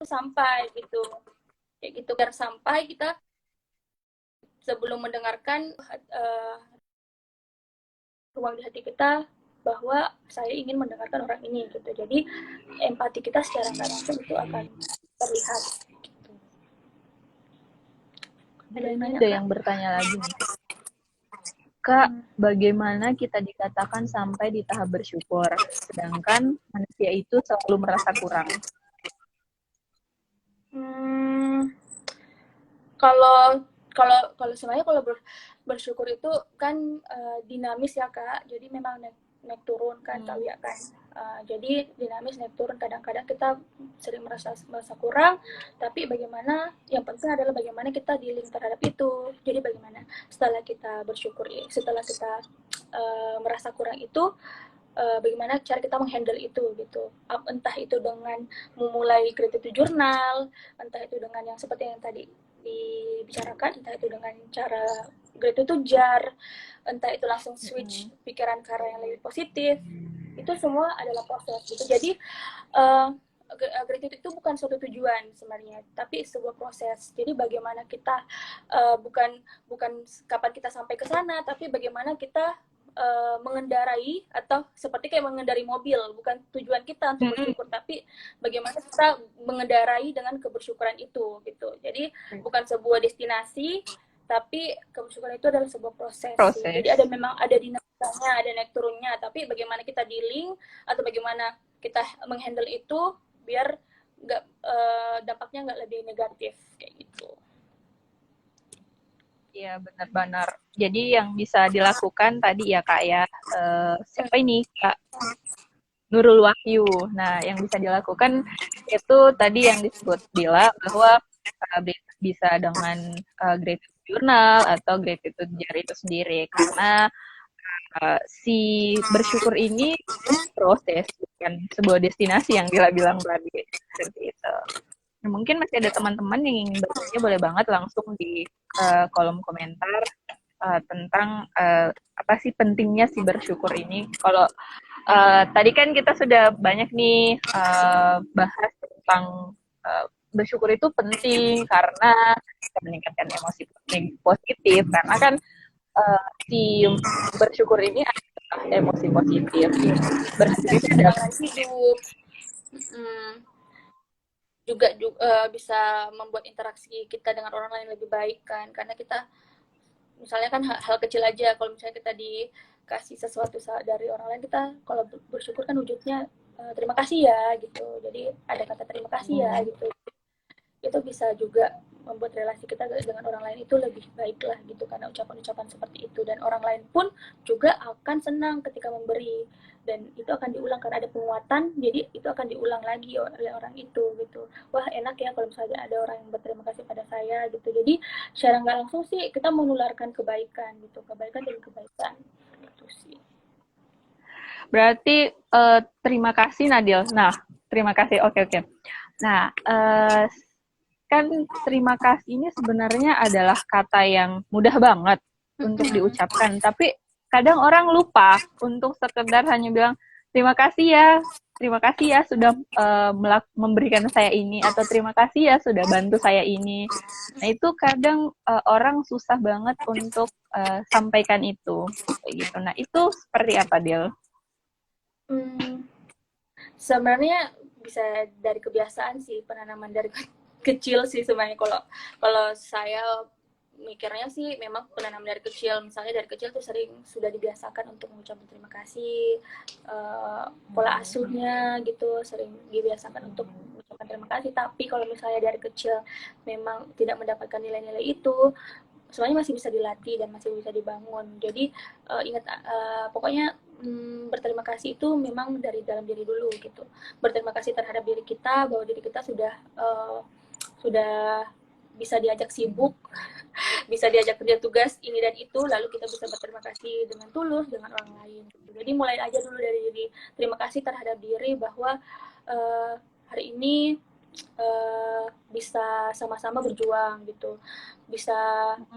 sampai gitu. Kayak gitu biar sampai kita sebelum mendengarkan ruang di hati kita bahwa saya ingin mendengarkan orang ini gitu. Jadi empati kita secara nggak langsung itu akan terlihat. Gitu. Ada yang bertanya lagi nih. Kak, bagaimana kita dikatakan sampai di tahap bersyukur, sedangkan manusia itu selalu merasa kurang? Kalau kalau sebenarnya kalau bersyukur itu kan dinamis ya Kak. Jadi memang naik turun kan, tahu ya kan. Jadi dinamis naik turun, kadang-kadang kita sering merasa kurang, tapi bagaimana yang penting adalah bagaimana kita dealing terhadap itu. Jadi bagaimana setelah kita bersyukur, setelah kita merasa kurang itu, bagaimana cara kita menghandle itu gitu. Entah itu dengan memulai gratitude journal, entah itu dengan yang seperti yang tadi dibicarakan, entah itu dengan cara gratitude jar, entah itu langsung switch pikiran ke arah yang lebih positif. Itu semua adalah proses gitu. Jadi gratitude itu bukan suatu tujuan sebenarnya, tapi sebuah proses. Jadi bagaimana kita bukan kapan kita sampai ke sana, tapi bagaimana kita mengendarai, atau seperti kayak mengendarai mobil, bukan tujuan kita untuk bersyukur, tapi bagaimana kita mengendarai dengan kebersyukuran itu gitu. Jadi bukan sebuah destinasi, tapi kebersyukuran itu adalah sebuah proses. Jadi memang ada dinamikanya, ada naik turunnya, tapi bagaimana kita dealing atau bagaimana kita menghandle itu biar dampaknya nggak lebih negatif kayak gitu. Iya benar-benar. Jadi yang bisa dilakukan tadi ya Kak ya, siapa ini Kak Nurul Wahyu. Nah yang bisa dilakukan itu tadi yang disebut Dila bahwa bisa dengan gratitude jurnal atau gratitude jar itu sendiri, karena si bersyukur ini proses, bukan sebuah destinasi yang Dila bilang tadi, seperti itu. Nah, mungkin masih ada teman-teman yang ingin bertanya, boleh banget langsung di kolom komentar tentang apa sih pentingnya si bersyukur ini. Kalau tadi kan kita sudah banyak nih bahas tentang bersyukur itu penting karena bisa meningkatkan emosi positif, karena kan si bersyukur ini adalah emosi positif. Bersyukur itu adalah Kesenangan hidup. Juga bisa membuat interaksi kita dengan orang lain lebih baik kan, karena kita misalnya kan hal kecil aja, kalau misalnya kita dikasih sesuatu dari orang lain, kita kalau bersyukur kan wujudnya terima kasih ya gitu, jadi ada kata terima kasih ya gitu, itu bisa juga membuat relasi kita dengan orang lain itu lebih baik lah gitu, karena ucapan-ucapan seperti itu, dan orang lain pun juga akan senang ketika memberi, dan itu akan diulang karena ada penguatan, jadi itu akan diulang lagi oleh orang itu gitu. Wah enak ya kalau misalnya ada orang yang berterima kasih pada saya gitu, jadi secara nggak langsung sih kita menularkan kebaikan gitu, kebaikan dan kebaikan gitu sih. berarti terima kasih Nadil. Nah, terima kasih. Oke, oke. Nah, kan terima kasih ini sebenarnya adalah kata yang mudah banget untuk diucapkan, tapi kadang orang lupa untuk sekedar hanya bilang terima kasih ya sudah memberikan saya ini, atau terima kasih ya sudah bantu saya ini. Nah itu kadang orang susah banget untuk sampaikan itu, kayak gitu. Nah itu seperti apa, Del? Sebenarnya bisa dari kebiasaan sih, penanaman dari kecil sih sebenarnya. Kalau saya mikirnya sih memang penanaman dari kecil, misalnya dari kecil tuh sering sudah dibiasakan untuk mengucapkan terima kasih, pola asuhnya gitu sering dibiasakan untuk mengucapkan terima kasih. Tapi kalau misalnya dari kecil memang tidak mendapatkan nilai-nilai itu, semuanya masih bisa dilatih dan masih bisa dibangun. Jadi ingat, pokoknya berterima kasih itu memang dari dalam diri dulu gitu. Berterima kasih terhadap diri kita, bahwa diri kita sudah bisa diajak sibuk, bisa diajak kerja tugas ini dan itu, lalu kita bisa berterima kasih dengan tulus dengan orang lain. Jadi mulai aja dulu dari diri, terima kasih terhadap diri bahwa hari ini bisa sama-sama berjuang gitu, bisa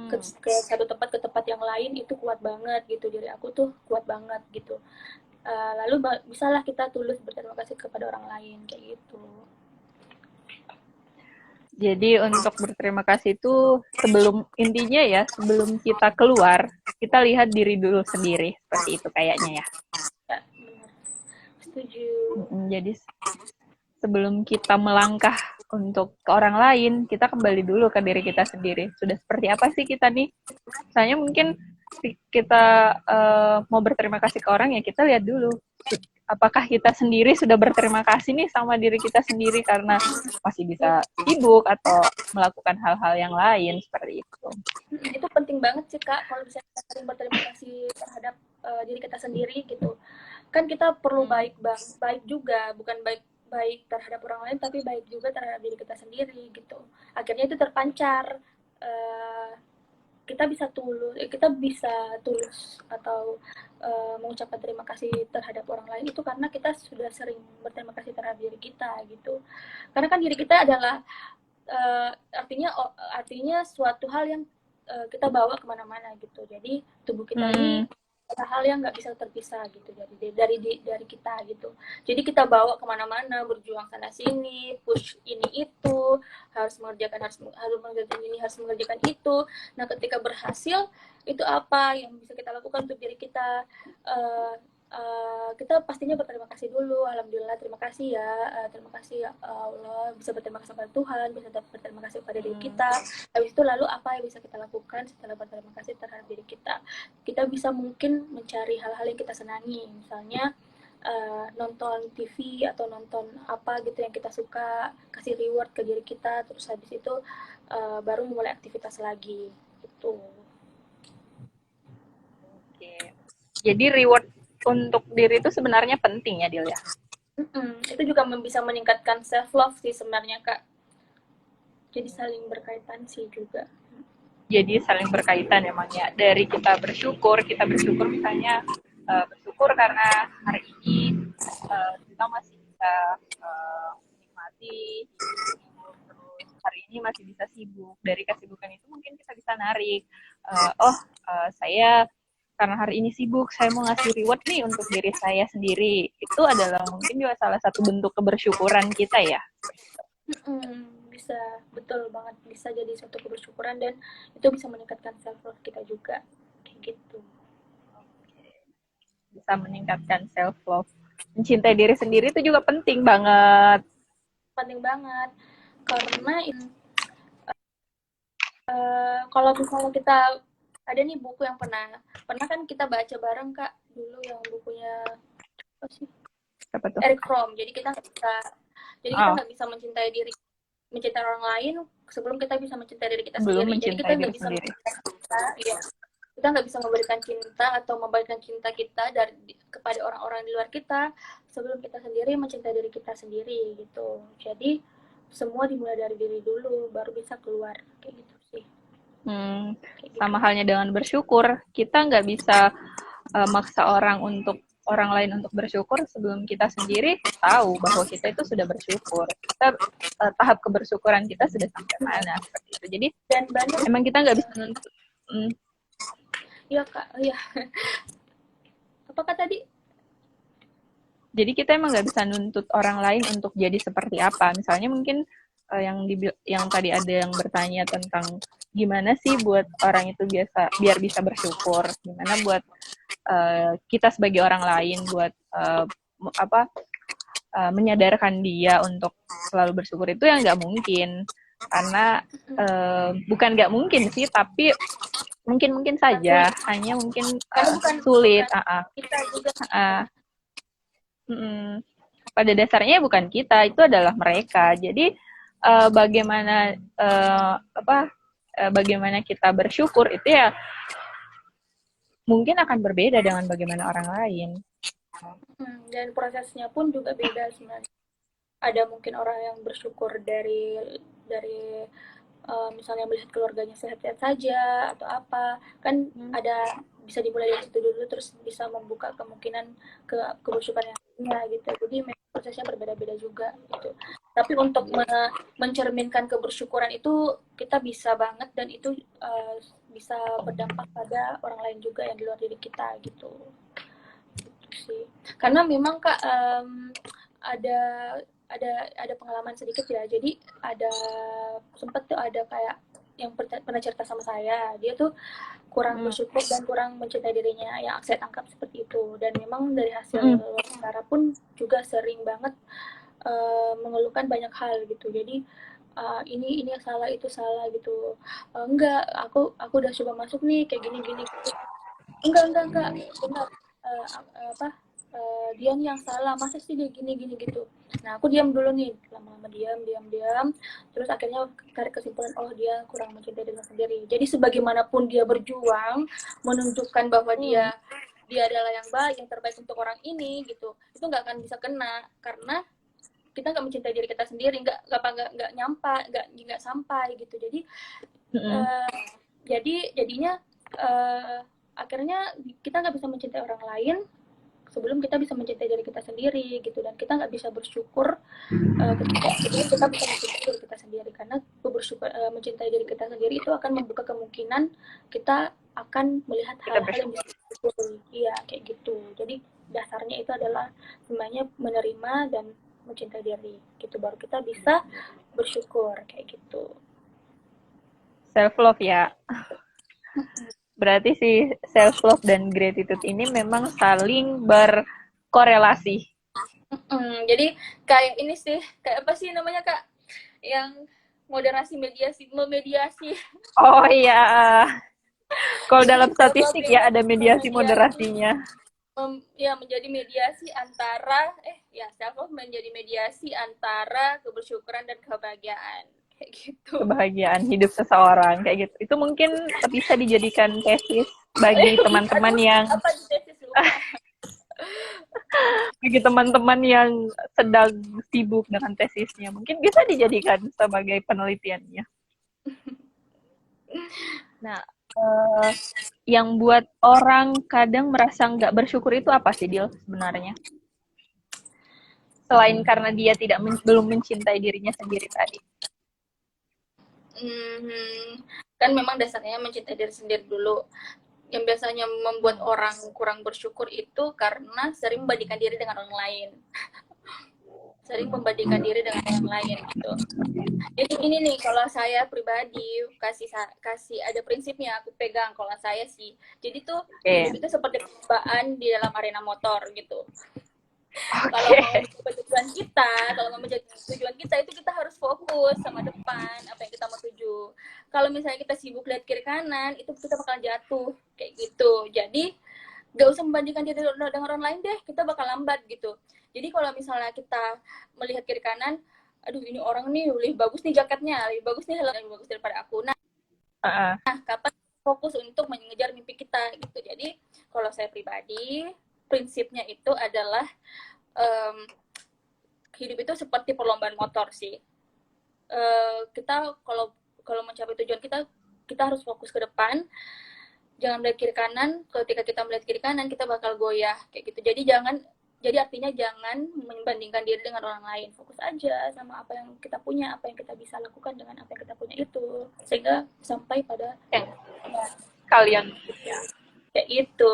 ke satu tempat ke tempat yang lain, itu kuat banget gitu, diri aku tuh kuat banget gitu. Lalu bisalah kita tulus berterima kasih kepada orang lain kayak gitu. Jadi untuk berterima kasih itu intinya ya, sebelum kita keluar, kita lihat diri dulu sendiri, seperti itu kayaknya ya. Ya, benar. Setuju. Jadi sebelum kita melangkah untuk ke orang lain, kita kembali dulu ke diri kita sendiri. Sudah seperti apa sih kita nih? Misalnya mungkin kita mau berterima kasih ke orang, ya kita lihat dulu apakah kita sendiri sudah berterima kasih nih sama diri kita sendiri, karena masih bisa sibuk atau melakukan hal-hal yang lain seperti itu. Itu penting banget sih Kak, kalau bisa kita sering berterima kasih terhadap diri kita sendiri gitu. Kan kita perlu baik juga, bukan baik terhadap orang lain, tapi baik juga terhadap diri kita sendiri gitu. Akhirnya itu terpancar, kita bisa tulus atau mengucapkan terima kasih terhadap orang lain itu karena kita sudah sering berterima kasih terhadap diri kita gitu. Karena kan diri kita adalah artinya suatu hal yang kita bawa kemana-mana gitu. Jadi tubuh kita ini ada hal yang nggak bisa terpisah gitu dari kita gitu. Jadi kita bawa kemana-mana, berjuang sana sini, push ini itu, harus mengerjakan ini, harus mengerjakan itu. Nah ketika berhasil, itu apa yang bisa kita lakukan untuk diri kita? Kita pastinya berterima kasih dulu. Alhamdulillah, terima kasih ya, terima kasih ya Allah, bisa berterima kasih kepada Tuhan, bisa berterima kasih kepada diri kita. Habis itu lalu apa yang bisa kita lakukan setelah berterima kasih terhadap diri kita? Kita bisa mungkin mencari hal-hal yang kita senangi, misalnya nonton TV atau nonton apa gitu yang kita suka, kasih reward ke diri kita, terus habis itu baru mulai aktivitas lagi gitu. Oke. Jadi reward untuk diri itu sebenarnya penting ya, Dil ya? Itu juga bisa meningkatkan self love sih sebenarnya Kak. Jadi saling berkaitan sih juga. jadi saling berkaitan emang ya. Dari kita bersyukur misalnya bersyukur karena hari ini kita masih bisa menikmati hidup, terus hari ini masih bisa sibuk. Dari kesibukan itu mungkin kita bisa narik, saya karena hari ini sibuk, saya mau ngasih reward nih untuk diri saya sendiri. Itu adalah mungkin juga salah satu bentuk kebersyukuran kita ya. Bisa, betul banget, bisa jadi suatu kebersyukuran dan itu bisa meningkatkan self love kita juga kayak gitu. Bisa meningkatkan self love, mencintai diri sendiri itu juga penting banget Karena kalau misalnya kita ada nih buku yang pernah kan kita baca bareng Kak dulu, yang bukunya apa sih, Eric Fromm. Jadi kita nggak bisa mencintai orang lain sebelum kita bisa mencintai diri kita sendiri. Jadi kita nggak bisa kita nggak bisa memberikan cinta atau memberikan cinta kita kepada orang-orang di luar kita sebelum kita sendiri mencintai diri kita sendiri gitu. Jadi semua dimulai dari diri dulu, baru bisa keluar kayak gitu sih. Sama halnya dengan bersyukur, kita nggak bisa maksa orang lain untuk bersyukur sebelum kita sendiri tahu bahwa kita itu sudah bersyukur. Kita tahap kebersyukuran kita sudah sampai mana seperti itu. Jadi dan banyak emang kita nggak bisa menuntut. Iya Kak, iya. Apakah tadi? Jadi kita emang nggak bisa nuntut orang lain untuk jadi seperti apa. Misalnya mungkin yang tadi ada yang bertanya tentang gimana sih buat orang itu biar bisa bersyukur, gimana buat kita sebagai orang lain buat menyadarkan dia untuk selalu bersyukur, itu yang nggak mungkin. Karena bukan nggak mungkin sih, tapi mungkin saja, hanya mungkin sulit. Kita juga. Pada dasarnya bukan kita, itu adalah mereka. Jadi bagaimana kita bersyukur itu ya mungkin akan berbeda dengan bagaimana orang lain. Dan prosesnya pun juga beda sebenarnya. Ada mungkin orang yang bersyukur dari misalnya melihat keluarganya sehat-sehat saja atau apa, kan ada bisa dimulai dari situ dulu, terus bisa membuka kemungkinan ke kebersyukuran yang lainnya gitu. Jadi prosesnya berbeda-beda juga gitu. Tapi untuk mencerminkan kebersyukuran itu kita bisa banget, dan itu bisa berdampak pada orang lain juga yang di luar diri kita gitu sih. Karena memang Kak ada pengalaman sedikit ya. Jadi sempat tuh ada kayak yang pernah cerita sama saya, dia tuh kurang bersyukur dan kurang mencintai dirinya, yang saya tangkap seperti itu. Dan memang dari hasil wawancara pun juga sering banget mengeluhkan banyak hal gitu. Jadi ini yang salah, itu salah gitu. Enggak, aku udah coba masuk nih kayak gini gitu. Enggak benar. Dia nih yang salah, masa sih dia gini gitu. Nah, aku diam dulu nih, lama-lama diam, terus akhirnya tarik kesimpulan, oh dia kurang mencintai dirinya sendiri. Jadi sebagaimanapun dia berjuang menunjukkan bahwa dia adalah yang baik, yang terbaik untuk orang ini gitu, itu nggak akan bisa kena karena kita nggak mencintai diri kita sendiri, nggak sampai gitu. Jadi jadinya akhirnya kita nggak bisa mencintai orang lain sebelum kita bisa mencintai diri kita sendiri gitu. Dan kita nggak bisa bersyukur ketika kita bisa mencintai diri kita sendiri, karena mencintai diri kita sendiri itu akan membuka kemungkinan kita akan melihat hal-hal yang bisa disyukuri. Iya, kayak gitu. Jadi dasarnya itu adalah semuanya menerima dan mencintai diri gitu, baru kita bisa bersyukur kayak gitu. Self love ya. Berarti si self love dan gratitude ini memang saling berkorelasi. Jadi kayak ini sih, kayak apa sih namanya Kak, yang memediasi. Oh iya. Kalau dalam statistik ya ada mediasi moderasinya. Menjadi mediasi antara self love menjadi mediasi antara kebersyukuran dan kebahagiaan kayak gitu. Kebahagiaan hidup seseorang kayak gitu. Itu mungkin bisa dijadikan tesis bagi teman-teman yang bagi teman-teman yang sedang sibuk dengan tesisnya, mungkin bisa dijadikan sebagai penelitiannya. Nah, yang buat orang kadang merasa nggak bersyukur itu apa sih, Dil, sebenarnya? Selain karena dia belum mencintai dirinya sendiri tadi. Kan memang dasarnya mencintai diri sendiri dulu. Yang biasanya membuat orang kurang bersyukur itu karena sering membandingkan diri dengan orang lain. Sering membandingkan diri dengan orang lain gitu. Jadi ini nih, kalau saya pribadi kasih ada prinsipnya aku pegang kalau saya sih. Jadi tuh hidup itu seperti perlombaan di dalam arena motor gitu. Kalau mau mencapai tujuan kita itu kita harus fokus sama depan apa yang kita mau tuju. Kalau misalnya kita sibuk lihat kiri kanan, itu kita bakal jatuh kayak gitu. Jadi gak usah membandingkan diri dengan orang lain deh, kita bakal lambat gitu. Jadi kalau misalnya kita melihat kiri kanan, aduh ini orang nih lebih bagus nih jaketnya, lebih bagus nih helmnya, lebih bagus daripada aku. Nah, kapan fokus untuk mengejar mimpi kita gitu. Jadi kalau saya pribadi, prinsipnya itu adalah hidup itu seperti perlombaan motor sih. Kita kalau mencapai tujuan kita harus fokus ke depan, jangan melihat kiri kanan. Ketika kita melihat kiri kanan, kita bakal goyah kayak gitu. Jadi artinya jangan membandingkan diri dengan orang lain. Fokus aja sama apa yang kita punya, apa yang kita bisa lakukan dengan apa yang kita punya itu, sehingga sampai pada kalian ya. Kayak itu.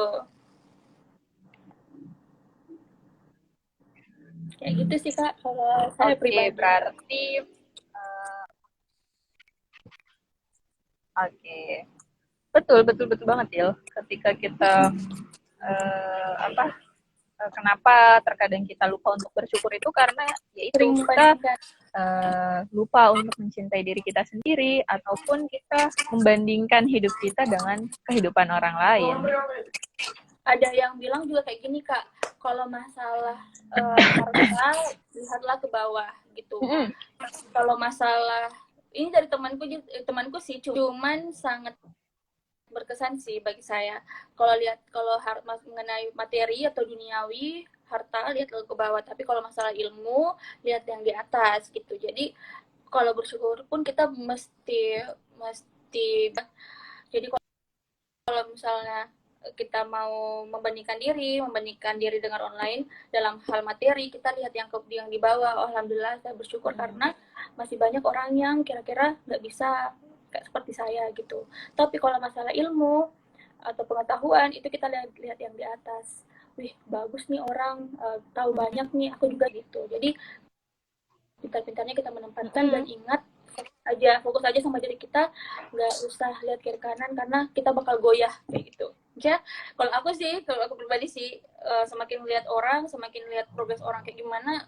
Kayak gitu sih Kak, kalau saya pribadi. Berarti betul banget Dil. Ketika kita kenapa terkadang kita lupa untuk bersyukur itu karena yaitu kita lupa untuk mencintai diri kita sendiri ataupun kita membandingkan hidup kita dengan kehidupan orang lain. Ada yang bilang juga kayak gini Kak, kalau masalah harta lihatlah ke bawah gitu. Kalau masalah ini dari temanku sih, cuman sangat berkesan sih bagi saya. Kalau mengenai materi atau duniawi, harta lihat ke bawah, tapi kalau masalah ilmu lihat yang di atas gitu. Jadi kalau bersyukur pun kita mesti jadi kalau misalnya kita mau membandingkan diri dengan orang lain dalam hal materi, kita lihat yang di bawah. Oh, alhamdulillah saya bersyukur karena masih banyak orang yang kira-kira nggak bisa kayak seperti saya gitu. Tapi kalau masalah ilmu atau pengetahuan itu kita lihat yang di atas. Wih, bagus nih orang, tahu banyak nih, aku juga gitu. Jadi pintar-pintarnya kita menempatkan dan ingat fokus aja sama diri kita, nggak usah lihat kiri kanan karena kita bakal goyah kayak gitu. Ya, kalau aku pribadi sih, semakin lihat orang, semakin lihat progres orang kayak gimana,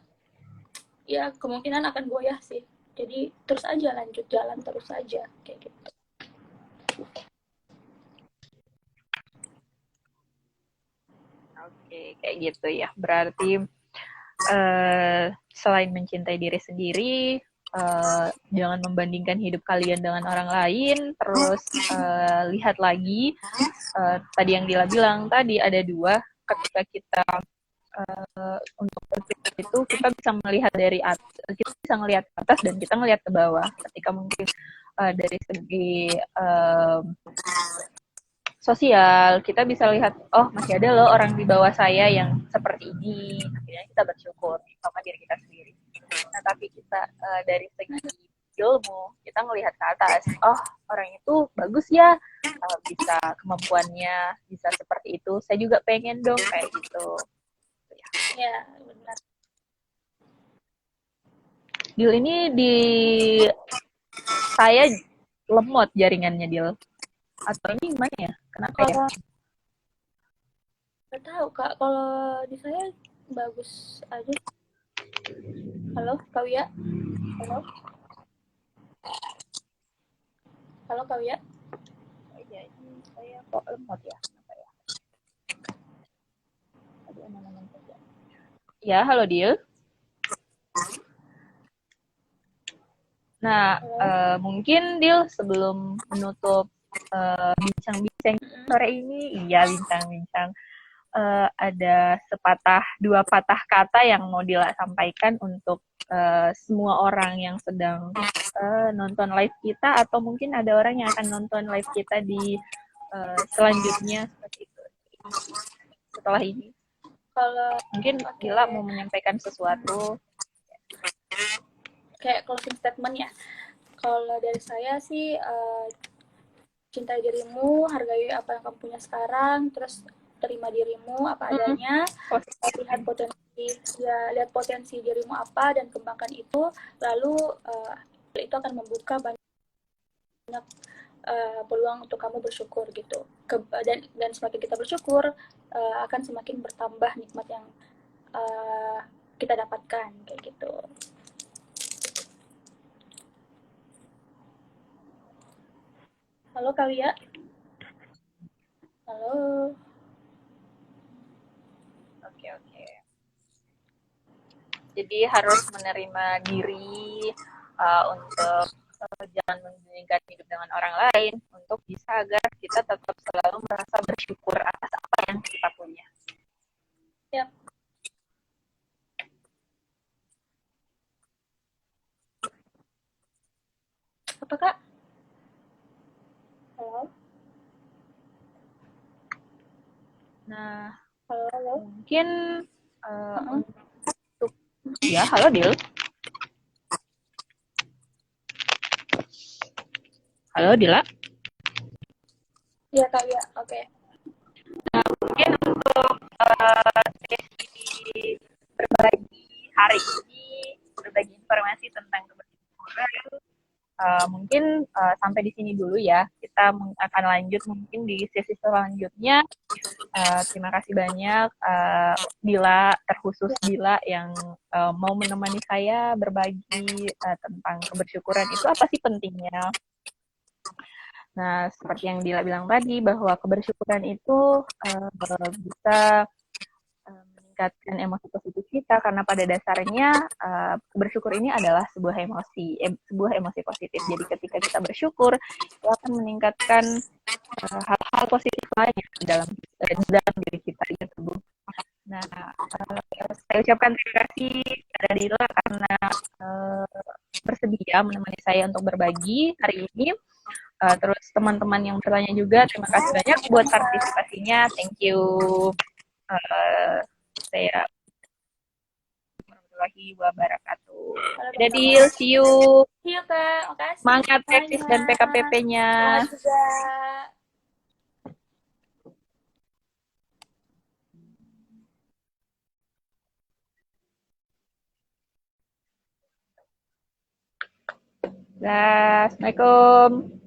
ya kemungkinan akan goyah sih. Jadi terus aja lanjut jalan terus aja kayak gitu. Oke, kayak gitu ya. Berarti selain mencintai diri sendiri, jangan membandingkan hidup kalian dengan orang lain. Terus lihat lagi tadi yang Dila bilang tadi ada dua. Ketika kita untuk berpikir itu kita bisa melihat dari atas, kita bisa melihat ke atas dan kita melihat ke bawah. Ketika mungkin dari segi sosial kita bisa lihat, oh masih ada loh orang di bawah saya yang seperti ini. Akhirnya kita bersyukur sama diri kita sendiri. Nah tapi kita dari segi ilmu kita melihat ke atas, oh orang itu bagus ya, bisa kemampuannya bisa seperti itu, saya juga pengen dong kayak gitu. Ya, benar. Dil, ini di saya lemot jaringannya, Dil. Atau ini gimana ya? Kenapa ya? Nggak tahu, Kak. Kalau di saya bagus aja. Halo, Kak Wia? Halo? Halo, Kak Wia? Iya, ini saya kok lemot ya? Kenapa ya? Ya, halo Dil. Nah, mungkin Dil sebelum menutup bincang-bincang sore ini, iya bincang-bincang ada dua patah kata yang mau Dila sampaikan untuk semua orang yang sedang nonton live kita, atau mungkin ada orang yang akan nonton live kita di selanjutnya seperti itu. Setelah ini, Kalau mungkin Dila mau menyampaikan sesuatu. Kayak closing statement ya. Kalau dari saya sih, cintai dirimu, hargai apa yang kamu punya sekarang, terus terima dirimu apa adanya, lihat potensi dirimu apa dan kembangkan itu, lalu itu akan membuka banyak peluang untuk kamu bersyukur gitu. Dan semakin kita bersyukur, akan semakin bertambah nikmat yang kita dapatkan kayak gitu. Halo Kawia. Halo. Oke. Jadi harus menerima diri untuk jangan membandingkan hidup dengan orang lain, untuk bisa agar kita tetap selalu merasa bersyukur atas apa yang kita punya. Yap. Apa Kak? Halo. Nah, Halo. mungkin untuk ya, halo Dil. Halo Dila. Iya Kak, ya. Oke. Nah, mungkin untuk sesi berbagi hari ini, berbagi informasi tentang kebersyukuran, mungkin sampai di sini dulu ya. Kita akan lanjut mungkin di sesi selanjutnya. Terima kasih banyak Dila, terkhusus Dila yang mau menemani saya berbagi tentang kebersyukuran itu apa sih pentingnya. Nah, seperti yang Dila bilang tadi, bahwa kebersyukuran itu bisa meningkatkan emosi positif kita, karena pada dasarnya bersyukur ini adalah sebuah emosi positif. Jadi ketika kita bersyukur, itu akan meningkatkan hal-hal positif lain dalam diri kita gitu. Nah, saya ucapkan terima kasih kepada Dila karena bersedia menemani saya untuk berbagi hari ini. Terus teman-teman yang bertanya juga, terima kasih banyak buat partisipasinya. Thank you. Saya warahmatullahi wabarakatuh. Dadah Dil, see you. See you Kak, makasih. Semangat teknis dan PKPP-nya. Semangat juga. Assalamualaikum.